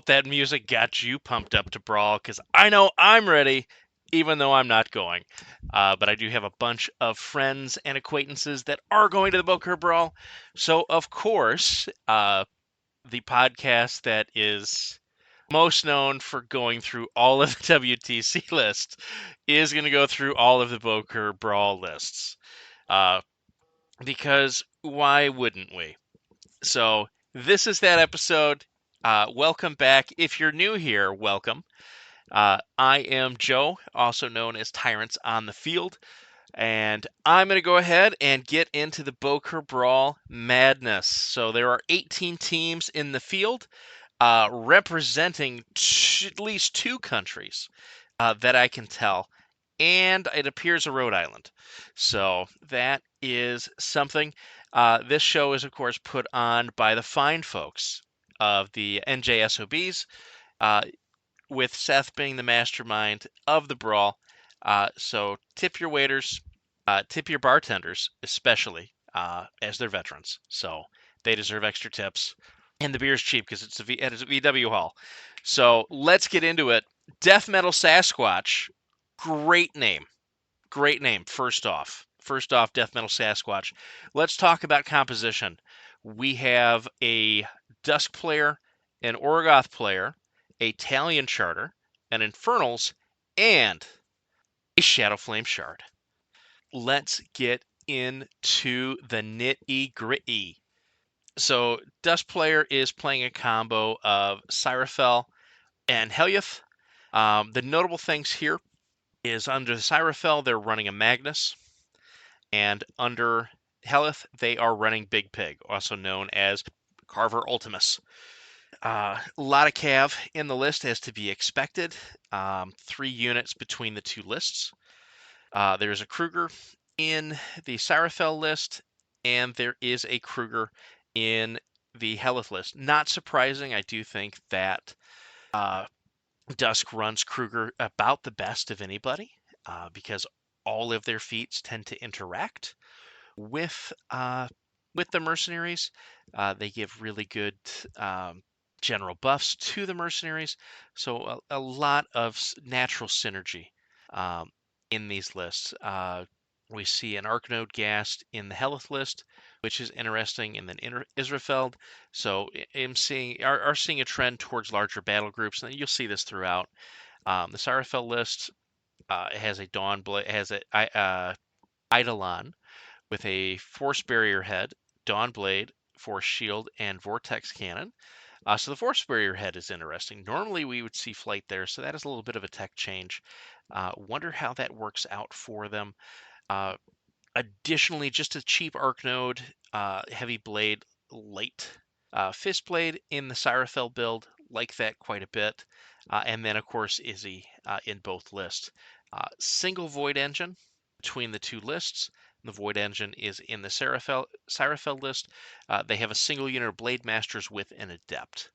hope that music got you pumped up to brawl, because I know I'm ready, even though I'm not going. But I do have a bunch of friends and acquaintances that are going to the Bokur Brawl. So, of course, the podcast that is most known for going through all of the WTC lists is going to go through all of the Bokur Brawl lists. Because why wouldn't we? So this is that episode. Welcome back. If you're new here, welcome. I am Joe, also known as Tyrants on the Field, and I'm going to go ahead and get into the Bokur Brawl madness. So there are 18 teams in the field, representing at least two countries that I can tell, and it appears a Rhode Island. So that is something. This show is, of course, put on by the fine folks of the NJSOBs, with Seth being the mastermind of the brawl. So tip your waiters, tip your bartenders, especially as they're veterans. So they deserve extra tips. And the beer's cheap because it's a VW Hall. So let's get into it. Death Metal Sasquatch, great name. Great name, first off. First off, Death Metal Sasquatch. Let's talk about composition. We have a Dusk player, an Orgoth player, a Talion Charter, an Infernals, and a Shadow Flame Shard. Let's get into the nitty-gritty. So, Dusk player is playing a combo of Cyrafel and Helyath. The notable things here is under the Cyrafel, they're running a Magnus, and under Helyath, they are running Big Pig, also known as Carver Ultimus. A lot of Cav in the list, as to be expected. 3 units between the two lists. There's a Kruger in the Cyrafel list, and there is a Kruger in the Helyath list. Not surprising, I do think that Dusk runs Kruger about the best of anybody, because all of their feats tend to interact with the mercenaries. They give really good general buffs to the mercenaries, so a lot of natural synergy in these lists. We see an Arknode Gast in the Helyath list, which is interesting, and then Israfeld. So I'm seeing are seeing a trend towards larger battle groups, and you'll see this throughout. The Cyrafel list has a Eidolon with a Force Barrier head, Dawn Blade, Force Shield, and Vortex Cannon. So the Force Barrier head is interesting. Normally we would see flight there, so that is a little bit of a tech change. Wonder how that works out for them. Additionally, just a cheap Arknode, Heavy Blade, Light Fist Blade in the Cyrafel build. Like that quite a bit. And then, of course, Izzy in both lists. Single Void Engine between the two lists. The Void Engine is in the Cyrafel list. They have a single unit of Blade Masters with an Adept.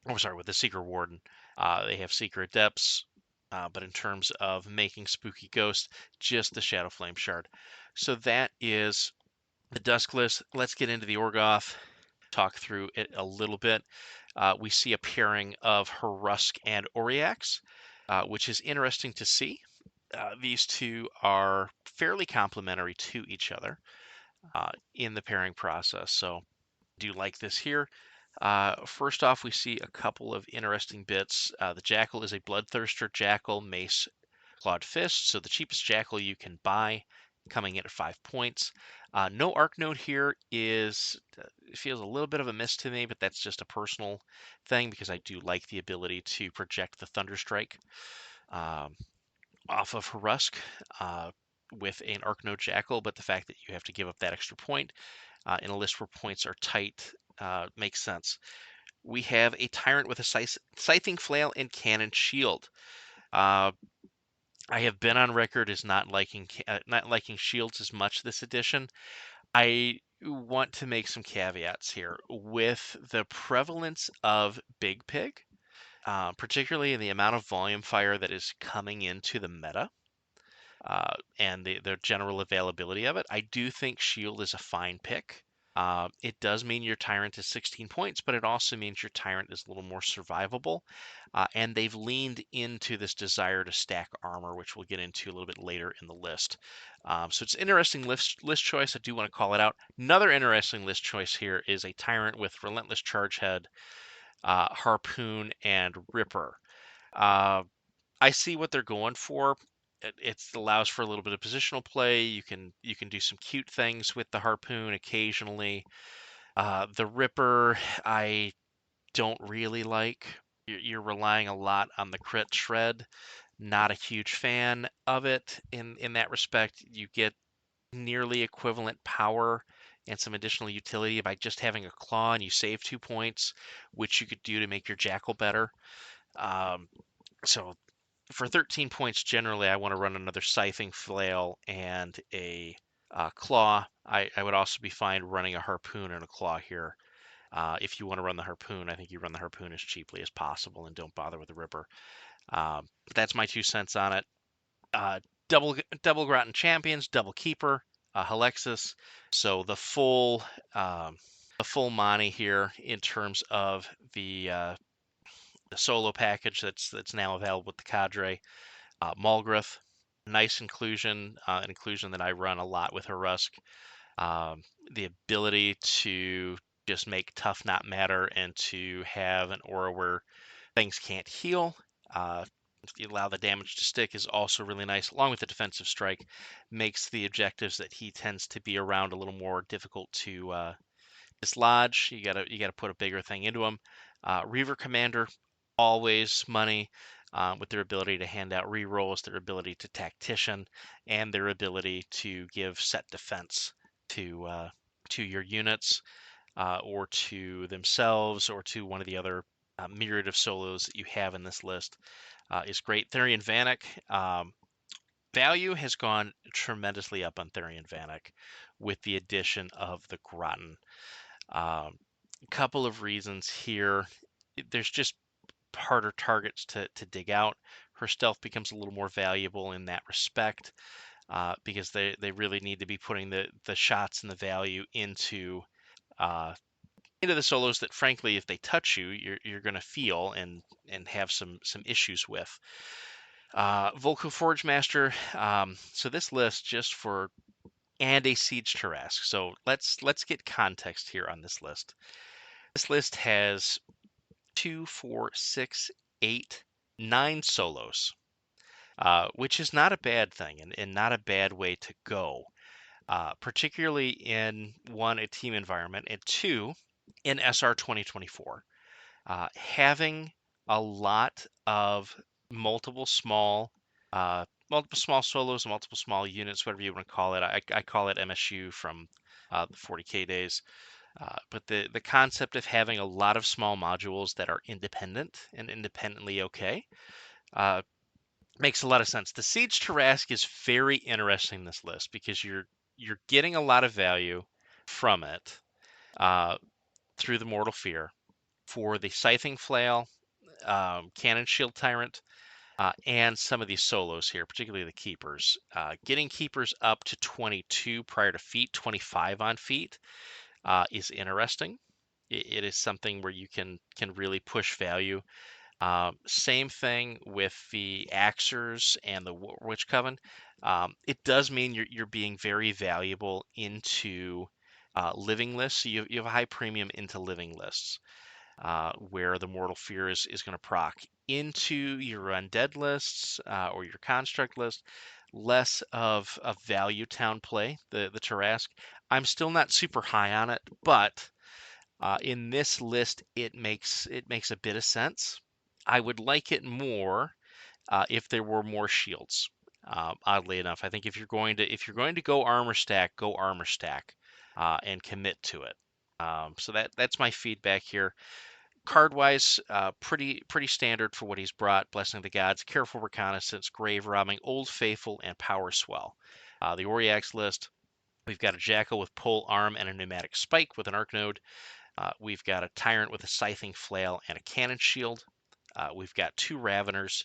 With the Seeker Warden. They have Seeker Adepts, but in terms of making Spooky Ghost, just the Shadow Flame Shard. So that is the Dusk list. Let's get into the Orgoth, talk through it a little bit. We see a pairing of Harusk and Oriax, which is interesting to see. These two are fairly complementary to each other in the pairing process, so do like this here. First off, we see a couple of interesting bits. The Jackal is a Bloodthirster Jackal, Mace, Clawed Fist, so the cheapest Jackal you can buy, coming in at 5 points. No Arknode here feels a little bit of a miss to me, but that's just a personal thing because I do like the ability to project the Thunderstrike off of Harusk with an Arknode Jackal, but the fact that you have to give up that extra point in a list where points are tight makes sense. We have a Tyrant with a Scything Flail and Cannon Shield. I have been on record as not liking shields as much this edition. I want to make some caveats here. With the prevalence of Big Pig, particularly in the amount of volume fire that is coming into the meta, and the general availability of it, I do think Shield is a fine pick. It does mean your Tyrant is 16 points, but it also means your Tyrant is a little more survivable. And they've leaned into this desire to stack armor, which we'll get into a little bit later in the list. So it's an interesting list choice. I do want to call it out. Another interesting list choice here is a Tyrant with Relentless Charge Head, Harpoon, and Ripper. I see what they're going for. It allows for a little bit of positional play. You can do some cute things with the Harpoon occasionally. The Ripper, I don't really like. You're relying a lot on the crit shred. Not a huge fan of it in that respect. You get nearly equivalent power and some additional utility by just having a claw, and you save 2 points, which you could do to make your Jackal better. So for 13 points, generally, I want to run another Scything Flail and a Claw. I would also be fine running a Harpoon and a Claw here. If you want to run the Harpoon, I think you run the Harpoon as cheaply as possible and don't bother with the Ripper. But that's my 2 cents on it. Double Groton Champions, double Keeper, Halexis. So the full money here in terms of the solo package that's now available with the Cadre. Mulgrith, nice inclusion, an inclusion that I run a lot with Harusk. The ability to just make tough not matter and to have an aura where things can't heal. If you allow the damage to stick is also really nice, along with the defensive strike, makes the objectives that he tends to be around a little more difficult to dislodge. You gotta put a bigger thing into him. Reaver Commander, always money. With their ability to hand out rerolls, their ability to tactician, and their ability to give set defense to your units, or to themselves, or to one of the other myriad of solos that you have in this list, is great. Therian Vanek, value has gone tremendously up on Therian Vanek with the addition of the Groton. Couple of reasons here. There's just harder targets to dig out. Her stealth becomes a little more valuable in that respect, because they really need to be putting the shots and the value into the solos that, frankly, if they touch you, you're going to feel and have some issues with. Volku Forge Master. So this list just for and a Siege Tarrasque. So let's get context here on this list. This list has 2, 4, 6, 8, 9 solos, which is not a bad thing and not a bad way to go, particularly in one, a team environment, and two, in SR 2024. Having a lot of multiple small solos, multiple small units, whatever you want to call it. I call it MSU from the 40K days. But the concept of having a lot of small modules that are independent and independently okay makes a lot of sense. The Siege Tarrasque is very interesting in this list because you're getting a lot of value from it through the Mortal Fear for the Scything Flail, Cannon Shield Tyrant, and some of these solos here, particularly the Keepers. Getting Keepers up to 22 prior to feat, 25 on feat, is interesting. It is something where you can really push value. Same thing with the Axers and the Witch Coven. It does mean you're being very valuable into living lists. So you have a high premium into living lists, where the Mortal Fear is going to proc into your undead lists, or your construct list. Less of a value town play, the Tarrasque. I'm still not super high on it, but in this list, it makes a bit of sense. I would like it more if there were more shields. Oddly enough, I think if you're going to go armor stack, and commit to it. So that's my feedback here. Card wise, pretty standard for what he's brought. Blessing of the Gods, Careful Reconnaissance, Grave Robbing, Old Faithful, and Power Swell. The Oriax list, we've got a Jackal with Pole Arm and a Pneumatic Spike with an Arc Node. We've got a Tyrant with a Scything Flail and a Cannon Shield. We've got 2 Raveners,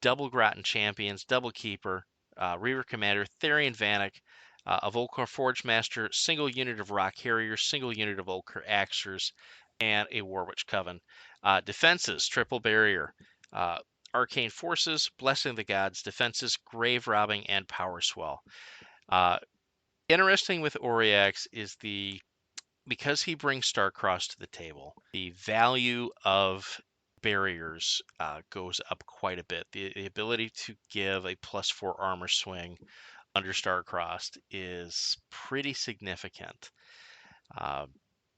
double Groton Champions, double Keeper, Reaver Commander, Therian Vanek, A Volcar Forge Master, single unit of Rock Harriers, single unit of Volcar Axers, and a Warwitch Coven. Defenses, triple barrier. Arcane Forces, Blessing of the Gods, defenses, Grave Robbing, and Power Swell. Interesting with Oriax is because he brings Starcross to the table, the value of barriers goes up quite a bit. The ability to give a +4 armor swing under Starcrossed is pretty significant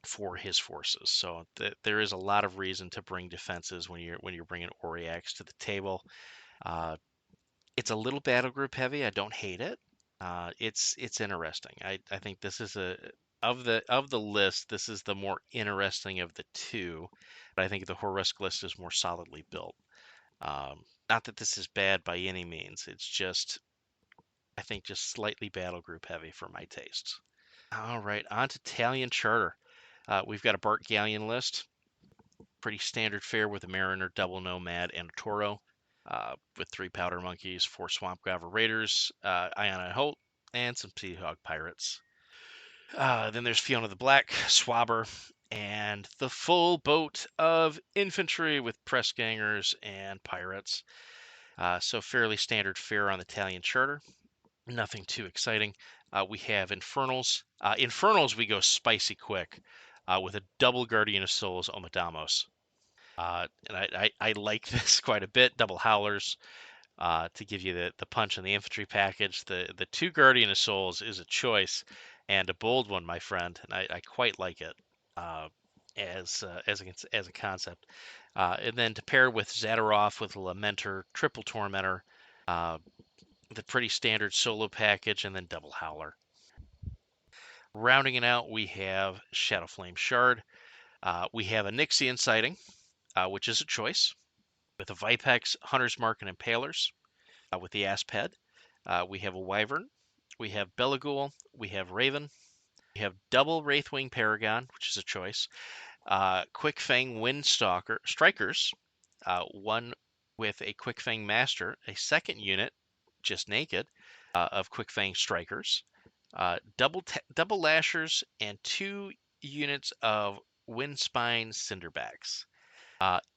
for his forces. So there is a lot of reason to bring defenses when you're bringing Oriax to the table. It's a little battle group heavy. I don't hate it. It's interesting. I think this is of the list. This is the more interesting of the two, but I think the Horus list is more solidly built. Not that this is bad by any means. It's just I think just slightly battle group heavy for my tastes. All right, on to Talion Charter. We've got a Bart Galleon list. Pretty standard fare with a Mariner, double Nomad, and a Toro. With 3 Powder Monkeys, 4 Swamp Gravel Raiders, Iona and Holt, and some Seahawk Pirates. Then there's Fiona the Black, Swabber, and the full boat of infantry with press gangers and pirates. So fairly standard fare on the Italian Charter. Nothing too exciting. We have Infernals. Infernals, we go spicy quick with a double Guardian of Souls, Omadamos. And I like this quite a bit. Double Howlers to give you the punch in the infantry package. The 2 Guardian of Souls is a choice and a bold one, my friend, and I quite like it as a concept. And then to pair with Zadaroff with a Lamenter, triple Tormentor, the pretty standard solo package, and then double Howler. Rounding it out, we have Shadowflame Shard. We have a Nixian Sighting, which is a choice, with a Vipex, Hunter's Mark, and Impalers, with the Asped. We have a Wyvern. We have Belagul. We have Raven. We have double Wraithwing Paragon, which is a choice. Quick Fang Windstalker Strikers, one with a Quick Fang Master, a second unit, just naked, of Quick Fang Strikers, double Lashers, and 2 units of Windspine Cinderbacks.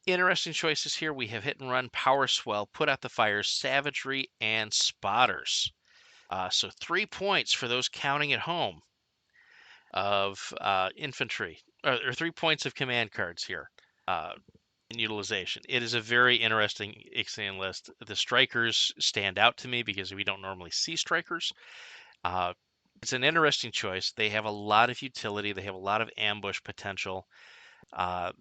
Interesting choices here. We have Hit and Run, Power Swell, Put Out the Fires, Savagery, and Spotters. So 3 points for those counting at home of infantry, or 3 points of command cards here in utilization. It is a very interesting Ixion list. The Strikers stand out to me because we don't normally see Strikers. It's an interesting choice. They have a lot of utility. They have a lot of ambush potential.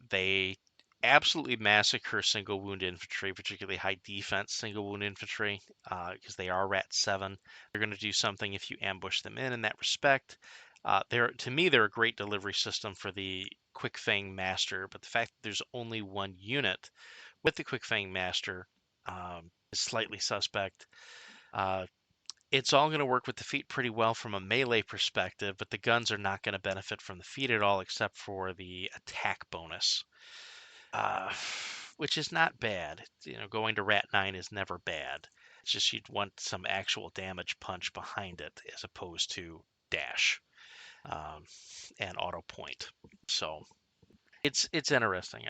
They absolutely massacre single wound infantry, particularly high defense single wound infantry, because they are Rat 7. They're going to do something if you ambush them in that respect. To me, they're a great delivery system for the Quick Fang Master, but the fact that there's only 1 unit with the Quick Fang Master is slightly suspect. It's all going to work with the feet pretty well from a melee perspective, but the guns are not going to benefit from the feet at all except for the attack bonus, which is not bad. Going to Rat 9 is never bad. It's just you'd want some actual damage punch behind it as opposed to dash and auto point. So it's interesting.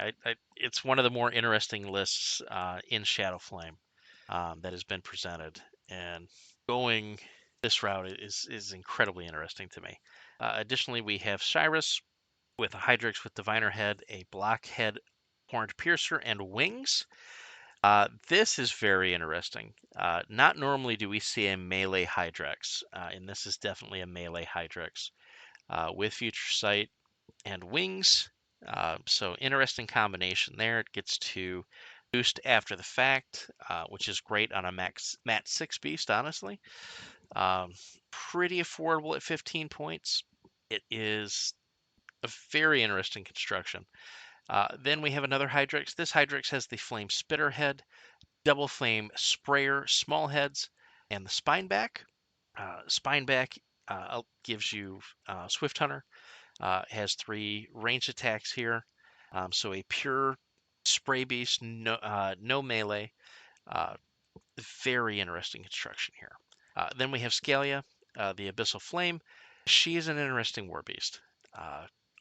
It's one of the more interesting lists in Shadowflame that has been presented, and going this route is incredibly interesting to me. Additionally, we have Cyrus with a Hydrix with Diviner Head, a Blockhead, Horned Piercer, and Wings. This is very interesting. Not normally do we see a melee Hydrix, and this is definitely a melee Hydrix with Future Sight and Wings. So interesting combination there. It gets to boost after the fact, which is great on a Mat 6 beast, honestly. Pretty affordable at 15 points. It is a very interesting construction. Then we have another Hydrix. This Hydrix has the Flame Spitter head, Double Flame Sprayer small heads, and the Spineback. Spineback gives you Swift Hunter. Has 3 ranged attacks here. So a pure spray beast, no melee. Very interesting construction here. Then we have Scalia, the Abyssal Flame. She is an interesting war beast.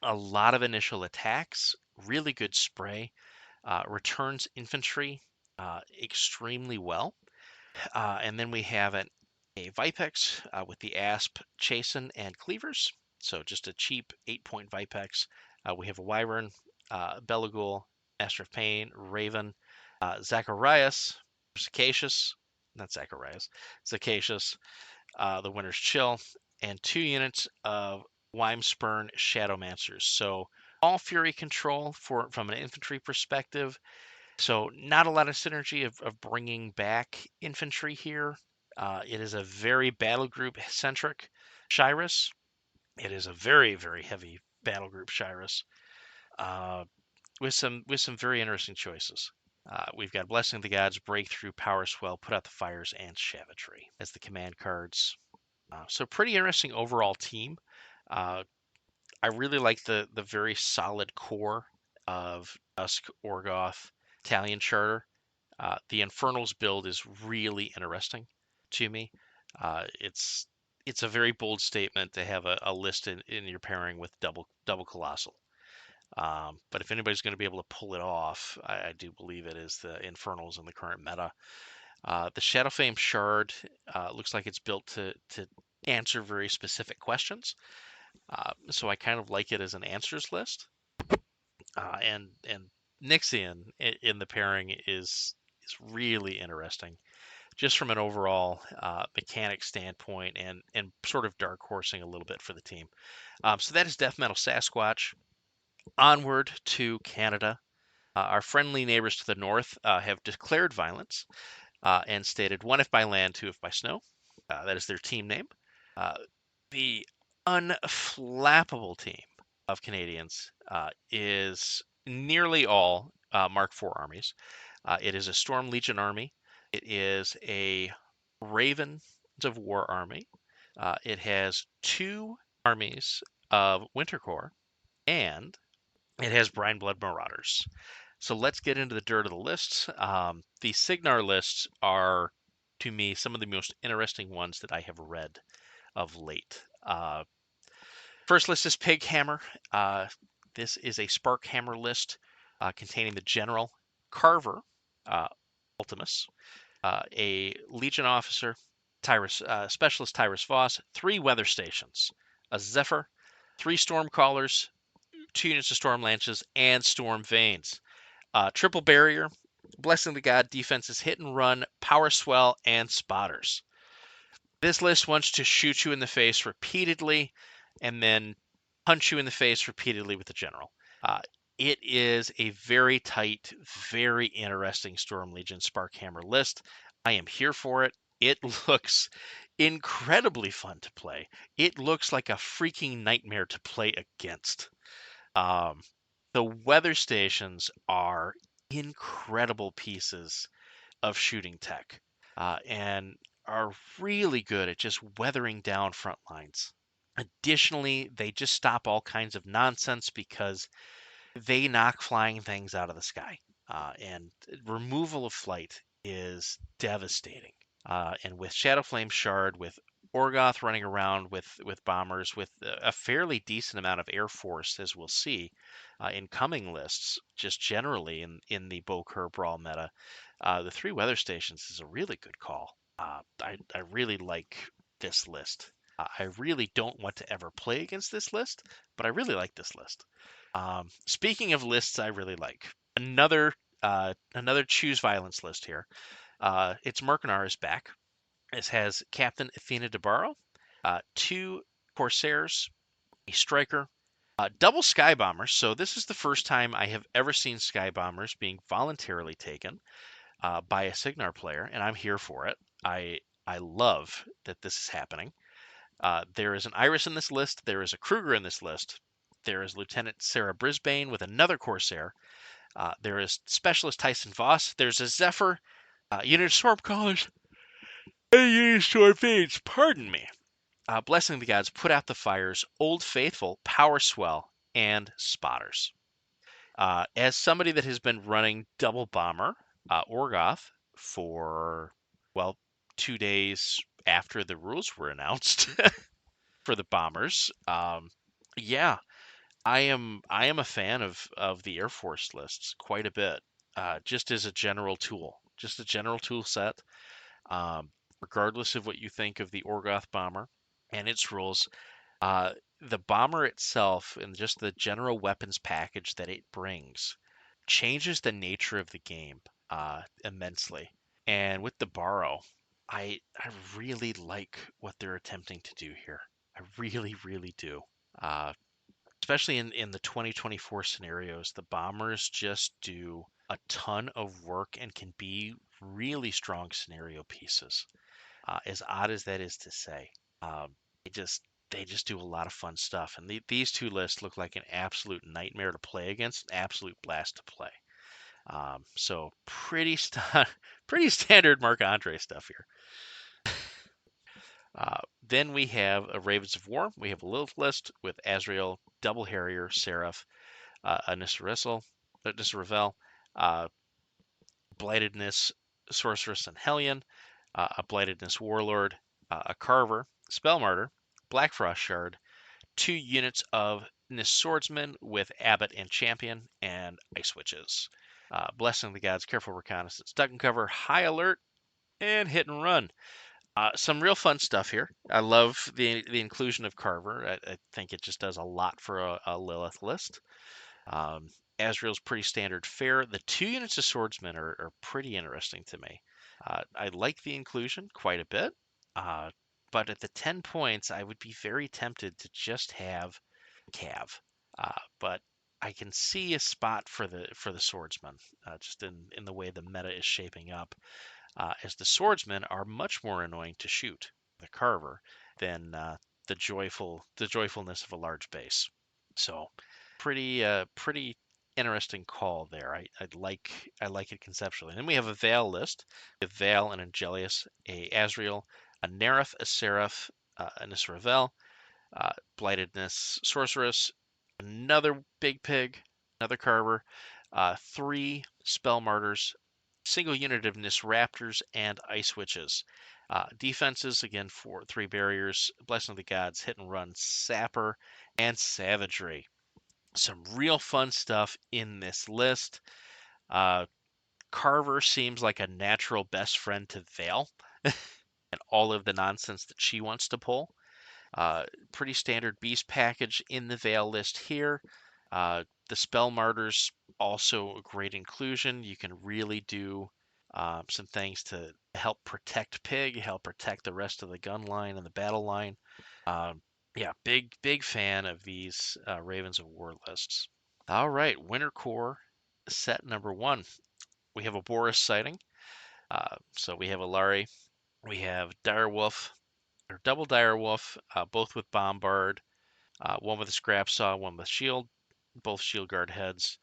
A lot of initial attacks, really good spray, returns infantry extremely well. And then we have a Vipex with the Asp, Chasen, and Cleavers. So just a cheap 8-point Vipex. We have a Wyvern, Belagul, Master of Pain, Raven, Zacharias, Zacacious, not Zacharias, Zacacious, the Winter's Chill, and 2 units of Wymespurn Shadowmancers. So all Fury control from an infantry perspective. So not a lot of synergy of bringing back infantry here. It is a very battle group centric Shirus. It is a very, very heavy battle group Shirus uh, with some very interesting choices. We've got Blessing of the Gods, Breakthrough, Power Swell, Put Out the Fires, and Savagery as the command cards. So pretty interesting overall team. Uh, I really like the very solid core of Dusk, Orgoth, Italian Charter. The Infernals build is really interesting to me. It's a very bold statement to have a list in your pairing with double Colossal. But if anybody's going to be able to pull it off, I do believe it is the Infernals in the current meta. The Shadowfame Shard looks like it's built to answer very specific questions. So I kind of like it as an answers list. And Nixian in the pairing is really interesting, just from an overall mechanic standpoint and sort of dark horsing a little bit for the team. So that is Death Metal Sasquatch. Onward to Canada. Our friendly neighbors to the north have declared violence and stated 1 if by land, 2 if by snow. That is their team name. The unflappable team of Canadians is nearly all Mark IV armies. It is a Storm Legion army. It is a Ravens of War army. It has 2 armies of Winter Corps, and it has Brine Blood Marauders. So let's get into the dirt of the lists. The Signar lists are, to me, some of the most interesting ones that I have read of late. First list is Pig Hammer. This is a Spark Hammer list containing the General, Carver, Ultimus, a Legion officer, Tyrus, Specialist Tyrus Voss, 3 weather stations, a Zephyr, 3 storm callers, 2 units of storm lances, and storm veins. Triple barrier, Blessing of the God, defenses hit and run, power swell, and spotters. This list wants to shoot you in the face repeatedly and then punch you in the face repeatedly with the general. It is a very tight, very interesting Storm Legion Sparkhammer list. I am here for it. It looks incredibly fun to play. It looks like a freaking nightmare to play against. The weather stations are incredible pieces of shooting tech and are really good at just weathering down front lines. Additionally, they just stop all kinds of nonsense because they knock flying things out of the sky. And removal of flight is devastating. And with Shadowflame Shard, with Orgoth running around with bombers, with a fairly decent amount of air force, as we'll see in coming lists, just generally in the Bokur Brawl meta, the 3 weather stations is a really good call. I really like this list. I really don't want to ever play against this list, but I really like this list. Speaking of lists I really like, another choose violence list here. Its Mercanar is back. This has Captain Athena DeBarro, 2 Corsairs, a Striker, double Sky Bombers. So this is the first time I have ever seen Sky Bombers being voluntarily taken by a Signar player, and I'm here for it. I love that this is happening. There is an Iris in this list. There is a Kruger in this list. There is Lieutenant Sarah Brisbane with another Corsair. There is Specialist Tyson Voss. There's a Zephyr, unit of Storm Callers, and unit of Storm Fades. Pardon me. Blessing the Gods, Put Out the Fires, Old Faithful, Power Swell, and Spotters. As somebody that has been running Double Bomber, Orgoth, for, well, 2 days after the rules were announced for the bombers. Yeah, I am a fan of the Air Force lists quite a bit, just as a general tool, just a general tool set. Um, Regardless of what you think of the Orgoth bomber and its rules, uh, the bomber itself and just the general weapons package that it brings changes the nature of the game immensely. And with the borrow, I really like what they're attempting to do here. I really, really do. Uh, Especially in the 2024 scenarios, the bombers just do a ton of work and can be really strong scenario pieces. As odd as that is to say, they just they just do a lot of fun stuff. And these two lists look like an absolute nightmare to play against, an absolute blast to play. So pretty standard Marc Andre stuff here. Then we have a Ravens of War. We have a Lilith list with Azrael, Double Harrier, Seraph, a Nisravel, uh, Blightedness, Sorceress, and Hellion, a Blightedness Warlord, a Carver, Spell Martyr, Black Frost Shard, 2 units of Nis Swordsman with Abbot and Champion, and Ice Witches. Blessing of the Gods, Careful Reconnaissance, Duck and Cover, High Alert, and Hit and Run. Some real fun stuff here. I love the inclusion of Carver. I think it just does a lot for a Lilith list. Azrael's pretty standard fare. The 2 units of Swordsman are pretty interesting to me. I like the inclusion quite a bit, uh, but at the 10 points, I would be very tempted to just have Cav. But I can see a spot for the Swordsman, just in the way the meta is shaping up, as the Swordsmen are much more annoying to shoot, the Carver, than the joyfulness of a large base. So pretty interesting call there. I like it conceptually. And then we have a Vale list with Vale and Angelius, a Azrael, a Nerith, a Seraph, a Nisravel, Blightedness Sorceress, another Big Pig, another Carver, 3 Spell Martyrs, single unit of Nisraptors, and Ice Witches. Defenses, again, for 3 barriers, Blessing of the Gods, Hit and Run, Sapper, and Savagery. Some real fun stuff in this list. Uh, Carver seems like a natural best friend to Vale and all of the nonsense that she wants to pull. Pretty standard beast package in the Vale list here. The Spell Martyrs, also a great inclusion. You can really do some things to help protect Pig, help protect the rest of the gun line and the battle line. Yeah, big fan of these Ravens of War lists. All right, Winter Core set number 1. We have a Boris sighting. So we have a Lari. We have Direwolf, or double Direwolf, both with Bombard. One with a Scrap Saw, one with Shield, both Shield Guard heads.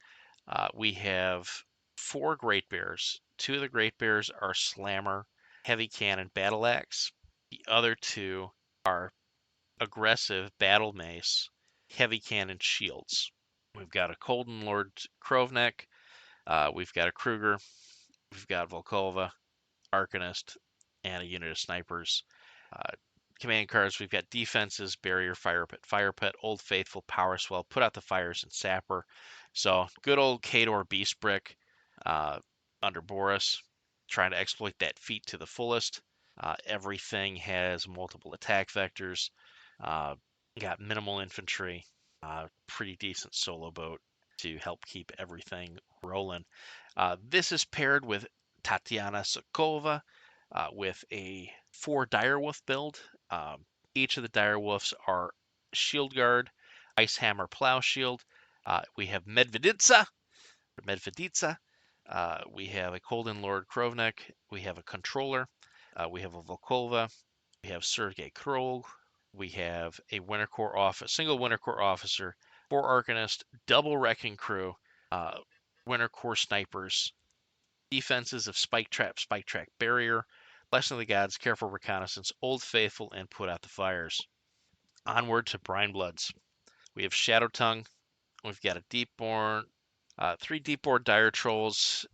We have 4 Great Bears. 2 of the Great Bears are Slammer, Heavy Cannon, Battle Axe. The other 2 are Aggressive, Battle Mace, Heavy Cannon, Shields. We've got a Colden Lord Kroveneck. We've got a Kruger. We've got Volkova, Arcanist, and a unit of snipers. Uh, Command cards, we've got defenses, barrier, fire pit, Old Faithful, power swell, put out the fires, and sapper. So good old Khador Beast Brick under Boris, trying to exploit that feat to the fullest. Everything has multiple attack vectors. Got minimal infantry, pretty decent solo boat to help keep everything rolling. This is paired with Tatiana Sokova, with a 4 Direwolf build. Each of the Direwolves are Shield Guard, Ice Hammer, Plow Shield. We have Medveditsa. We have a Colden Lord Kroveneck. We have a Controller. We have a Volkova. We have Sergei Krog. We have a single Winter Corps officer, 4 Arcanist, double Wrecking Crew, Winter Corps snipers, defenses of Spike Trap, Barrier, Blessing of the Gods, Careful Reconnaissance, Old Faithful, and Put Out the Fires. Onward to Brine Bloods. We have Shadow Tongue. We've got a Deepborn, 3 Deepborn Dire Trolls,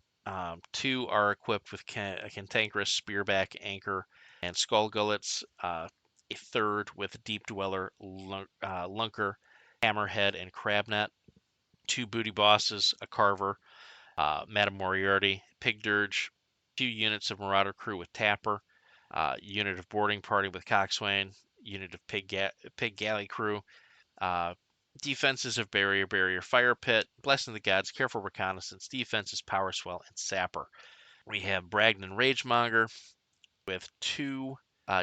2 are equipped with a cantankerous spearback, anchor, and skull gullets. A third with deep dweller, lunker, hammerhead, and crabnet. 2 booty bosses, a carver, Madame Moriarty, pig dirge. 2 units of marauder crew with tapper. Unit of boarding party with coxswain. Unit of pig galley crew. Uh, Defenses of barrier, fire pit, blessing the gods, careful reconnaissance, defenses, power swell, and sapper. We have Bragnan Ragemonger with 2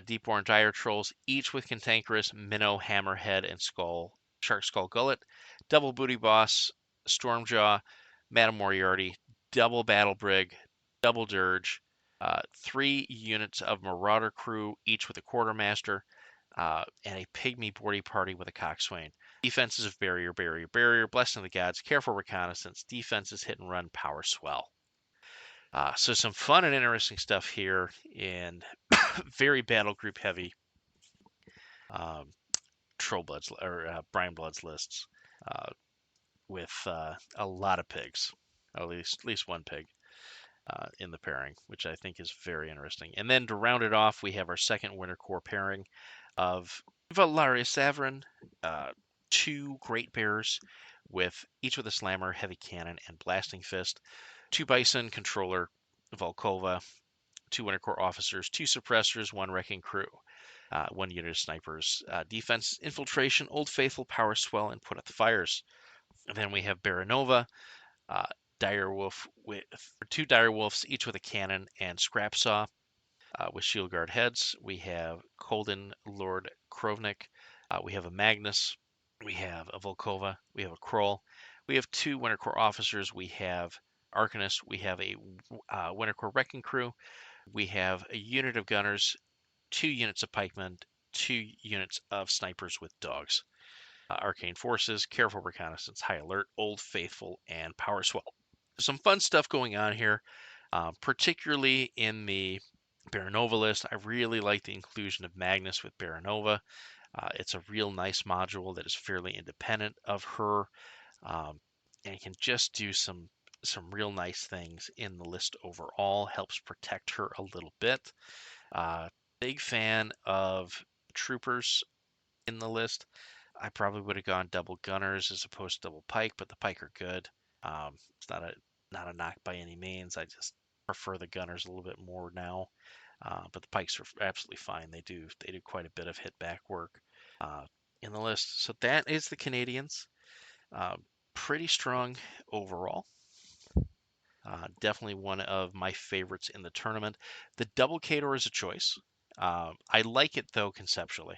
Deepborn Dire Trolls, each with cantankerous, minnow, hammerhead, and shark skull gullet. Double booty boss, Stormjaw, Madame Moriarty, double battle brig, double dirge, 3 units of marauder crew, each with a quartermaster, and a pygmy boarding party with a coxswain. Defenses of barrier, blessing the gods, careful reconnaissance, defenses, hit and run, power swell. So some fun and interesting stuff here in very battle group heavy um, Troll Bloods or Brian Bloods lists uh, with a lot of pigs, at least one pig in the pairing, which I think is very interesting. And then to round it off, we have our second Winter Core pairing of Valaria Savrin, 2 Great Bears with each with a slammer, heavy cannon, and blasting fist. 2 Bison, controller, Volkova, 2 Winter Corps officers, 2 suppressors, 1 wrecking crew, 1 unit of snipers. Defense, infiltration, Old Faithful, power swell, and put out the fires. And then we have Baranova, Direwolf with 2 Direwolves, each with a cannon and scrap saw with shield guard heads. We have Colden Lord Krovnik. We have a Magnus. We have a Volkova. We have a Kroll. We have 2 Winter Corps officers. We have Arcanist. We have a Winter Corps wrecking crew. We have a unit of gunners, 2 units of pikemen, 2 units of snipers with dogs. Arcane forces, careful reconnaissance, high alert, Old Faithful, and power swell. Some fun stuff going on here, particularly in the Baranova list. I really like the inclusion of Magnus with Baranova. It's a real nice module that is fairly independent of her, and can just do some real nice things in the list overall. Helps protect her a little bit. Big fan of troopers in the list. I probably would have gone double gunners as opposed to double pike, but the pike are good. It's not a knock by any means. I just prefer the gunners a little bit more now. But the pikes are absolutely fine. They do quite a bit of hit back work in the list. So that is the Canadians. Pretty strong overall. Definitely one of my favorites in the tournament. The double Kador is a choice. I like it though conceptually.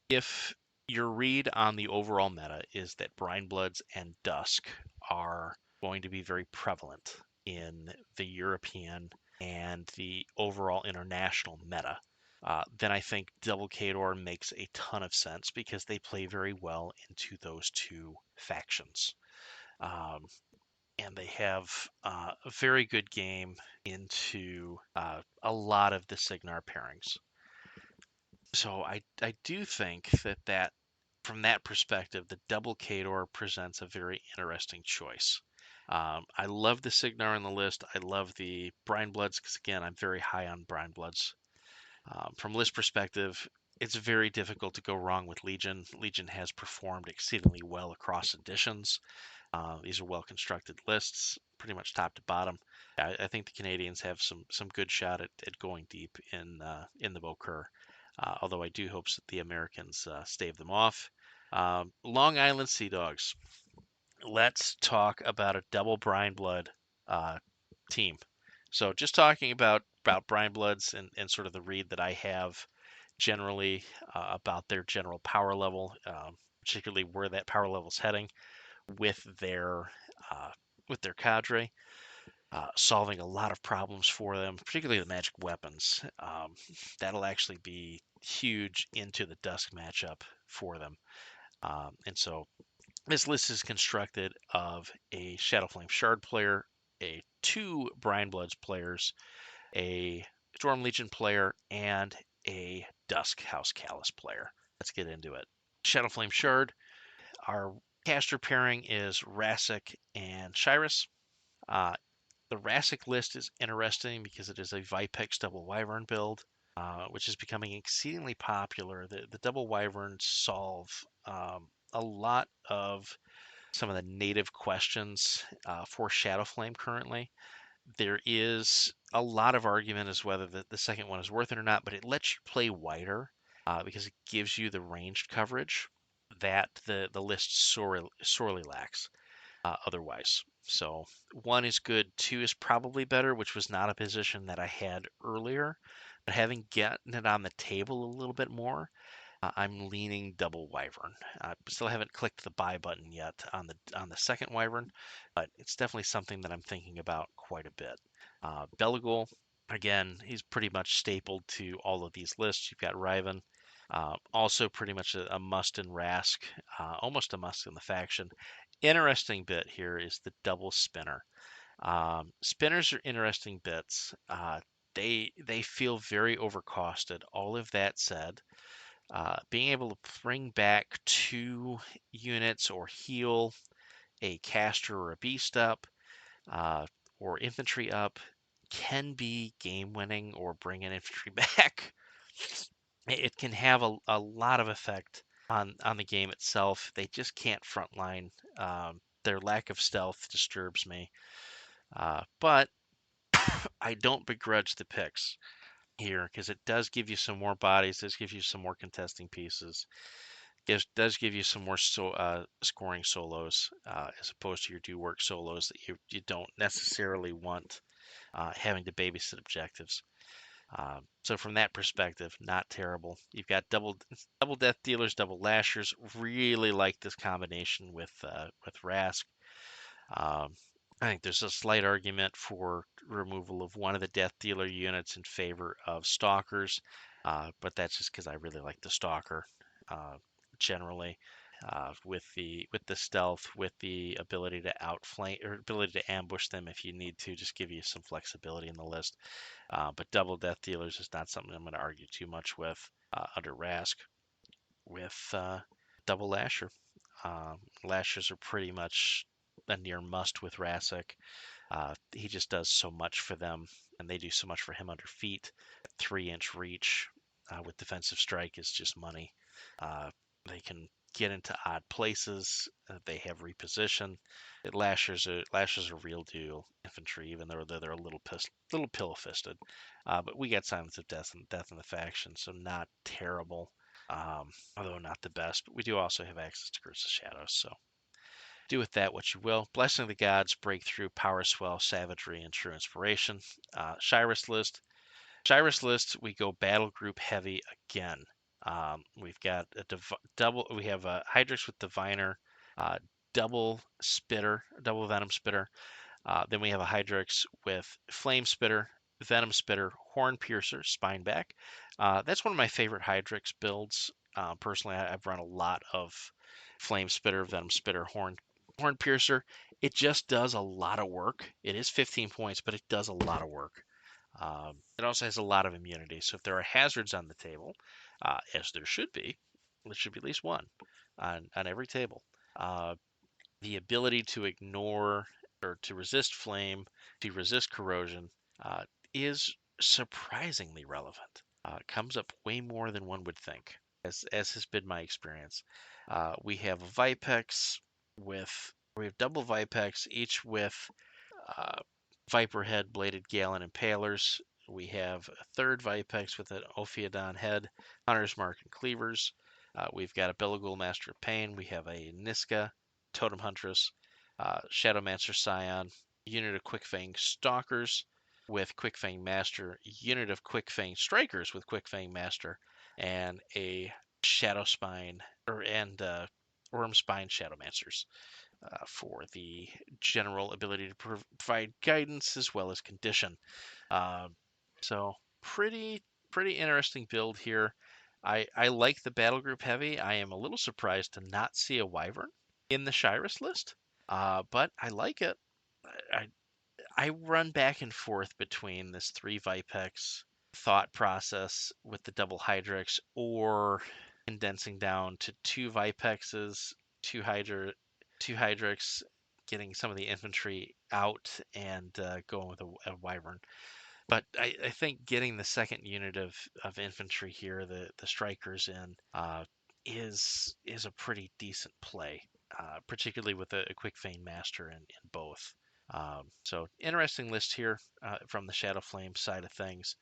If your read on the overall meta is that Brine Bloods and Dusk are going to be very prevalent in the European and the overall international meta, then I think Double Kador makes a ton of sense because they play very well into those 2 factions. And they have a very good game into a lot of the Signar pairings. So I do think that from that perspective, the double Kador presents a very interesting choice. I love the Signar on the list. I love the Brine Bloods because, again, I'm very high on Brine Bloods. From list perspective, it's very difficult to go wrong with Legion. Legion has performed exceedingly well across editions. These are well-constructed lists, pretty much top to bottom. I think the Canadians have some good shot at going deep in the Bokur. Although I do hope that the Americans stave them off. Long Island Sea Dogs. Let's talk about a double Brine Blood team. So just talking about Brine Bloods and sort of the read that I have generally about their general power level, particularly where that power level is heading with their cadre. Solving a lot of problems for them, particularly the magic weapons. That'll actually be huge into the Dusk matchup for them. And so this list is constructed of a Shadowflame Shard player, 2 Brine Bloods players, a Storm Legion player, and a Dusk House Callus player. Let's get into it. Shadowflame Shard, our caster pairing is Rassic and Shyrus. The Rassic list is interesting because it is a Vipex double Wyvern build, which is becoming exceedingly popular. The double Wyverns solve a lot of some of the native questions for Shadowflame currently. There is a lot of argument as whether the second one is worth it or not, but it lets you play wider because it gives you the ranged coverage that the list sorely lacks otherwise. So one is good, two is probably better, which was not a position that I had earlier. But having gotten it on the table a little bit more, I'm leaning double Wyvern. Still haven't clicked the buy button yet on the second Wyvern, but it's definitely something that I'm thinking about quite a bit. Belagol, again, he's pretty much stapled to all of these lists. You've got Riven, also pretty much a must in Rask, almost a must in the faction. Interesting bit here is the double spinner. Spinners are interesting bits. They feel very overcosted. All of that said, being able to bring back 2 units or heal a caster or a beast up uh, or infantry up can be game winning or bring an infantry back. It can have a lot of effect on the game itself. They just can't frontline. Their lack of stealth disturbs me. But I don't begrudge the picks here because it does give you some more bodies, does give you some more contesting pieces, does give you some more scoring solos as opposed to your do work solos that you don't necessarily want having to babysit objectives. So from that perspective, not terrible. You've got double death dealers, double lashers. Really like this combination with Rask. Um, I think there's a slight argument for removal of one of the death dealer units in favor of stalkers, but that's just because I really like the stalker generally. With the stealth, with the ability to outflank or ability to ambush them if you need to, just give you some flexibility in the list. But double death dealers is not something I'm going to argue too much with under Rask. With double lasher, lashers are pretty much a near must with Rassic. He just does so much for them, and they do so much for him under feet. 3-inch reach with defensive strike is just money. They can get into odd places. They have reposition. Lashers are real deal infantry, even though they're a little pillow fisted. But we got Silence of Death and Death in the faction, so not terrible, although not the best. But we do also have access to Curse of Shadows, so do with that what you will. Blessing of the Gods, Breakthrough, Power Swell, Savagery, and True Inspiration. Shyrus list. Shyrus list, we go battle group heavy again. We've got a double. We have a Hydrix with Diviner, double spitter, double venom spitter. Then we have a Hydrix with Flame Spitter, Venom Spitter, Horn Piercer, Spine Back. That's one of my favorite Hydrix builds. Personally, I've run a lot of Flame Spitter, Venom Spitter, Horn Piercer. It just does a lot of work. It is 15 points, but it does a lot of work. It also has a lot of immunity. So if there are hazards on the table, as there should be at least one on every table. The ability to ignore or to resist flame, to resist corrosion, uh, is surprisingly relevant. Comes up way more than one would think, as has been my experience. We have a Vipex we have double Vipex, each with uh, Viper head, bladed Galen impalers. We have a third Vipex with an Ophiodon head, Hunter's Mark and Cleavers. We've got a Belagul Master of Pain. We have a Niska, Totem Huntress, Shadowmancer Scion, unit of Quickfang Stalkers with Quickfang Master, unit of Quickfang Strikers with Quickfang Master, and a Shadow Spine, and Worm Spine Shadowmancers for the general ability to provide guidance as well as condition. Uh, so pretty interesting build here. I like the battle group heavy. I am a little surprised to not see a Wyvern in the Shyrus list, but I like it. I I run back and forth between this 3 Vipex thought process with the double Hydrix or condensing down to 2 Vipexes, 2 Hydrix, getting some of the infantry out and going with a wyvern. But I think getting the second unit of infantry here, the strikers in, is a pretty decent play, particularly with a quick feign master in both. So interesting list here from the Shadow Flame side of things.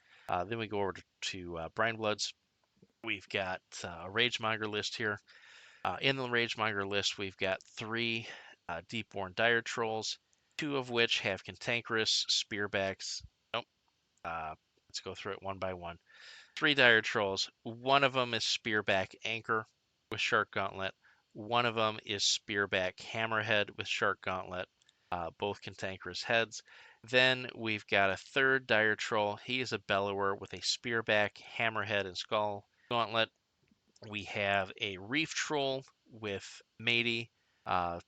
Then we go over to Brine Bloods. We've got a Ragemonger list here. In the Ragemonger list, we've got 3 Deepborn Dire Trolls, 2 of which have Cantankerous, Spearbacks. Nope. Let's go through it one by one. 3 Dire Trolls. One of them is Spearback Anchor with Shark Gauntlet. One of them is Spearback Hammerhead with Shark Gauntlet. Both Cantankerous heads. Then we've got a 3rd Dire Troll. He is a Bellower with a Spearback, Hammerhead, and Skull Gauntlet. We have a Reef Troll with Matey, the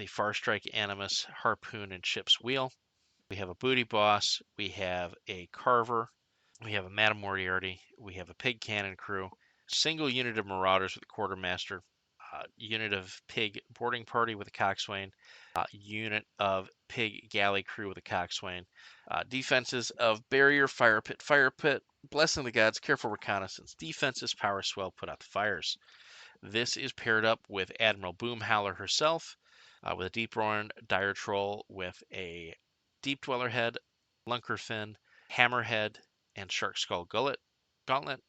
Farstrike Animus, Harpoon, and Ship's Wheel. We have a Booty Boss. We have a Carver. We have a Madame Moriarty. We have a Pig Cannon Crew. Single unit of Marauders with a Quartermaster. Unit of Pig Boarding Party with a Coxswain. Unit of Pig Galley Crew with a Coxswain. Defenses of Barrier, Fire Pit, Blessing the Gods, Careful Reconnaissance. Defenses, Power Swell, Put Out the Fires. This is paired up with Admiral Boomhowler herself, with a Deepborn Dire Troll with a Deep Dweller head, Lunker Fin, Hammerhead, and Shark Skull Gauntlet.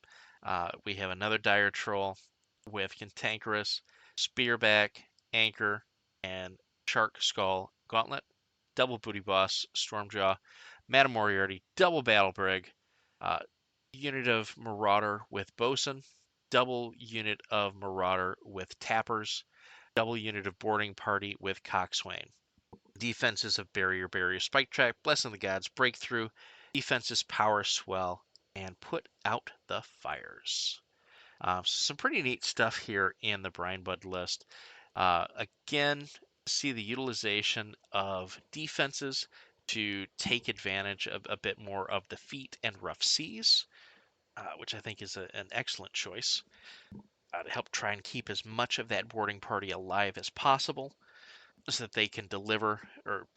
We have another Dire Troll with Cantankerous, Spearback, Anchor, and Shark Skull Gauntlet. Double Booty Boss, Stormjaw, Madame Moriarty, Double Battle Brig, unit of Marauder with Bosun, double unit of Marauder with Tappers, double unit of Boarding Party with Coxswain. Defenses of Barrier, Spike Trap, Blessing the Gods, Breakthrough, defenses Power Swell, and Put Out the Fires. Some pretty neat stuff here in the Brine Bud list. Again, see the utilization of defenses to take advantage of a bit more of the feet and rough seas, which I think is an excellent choice to help try and keep as much of that boarding party alive as possible so that they can deliver, or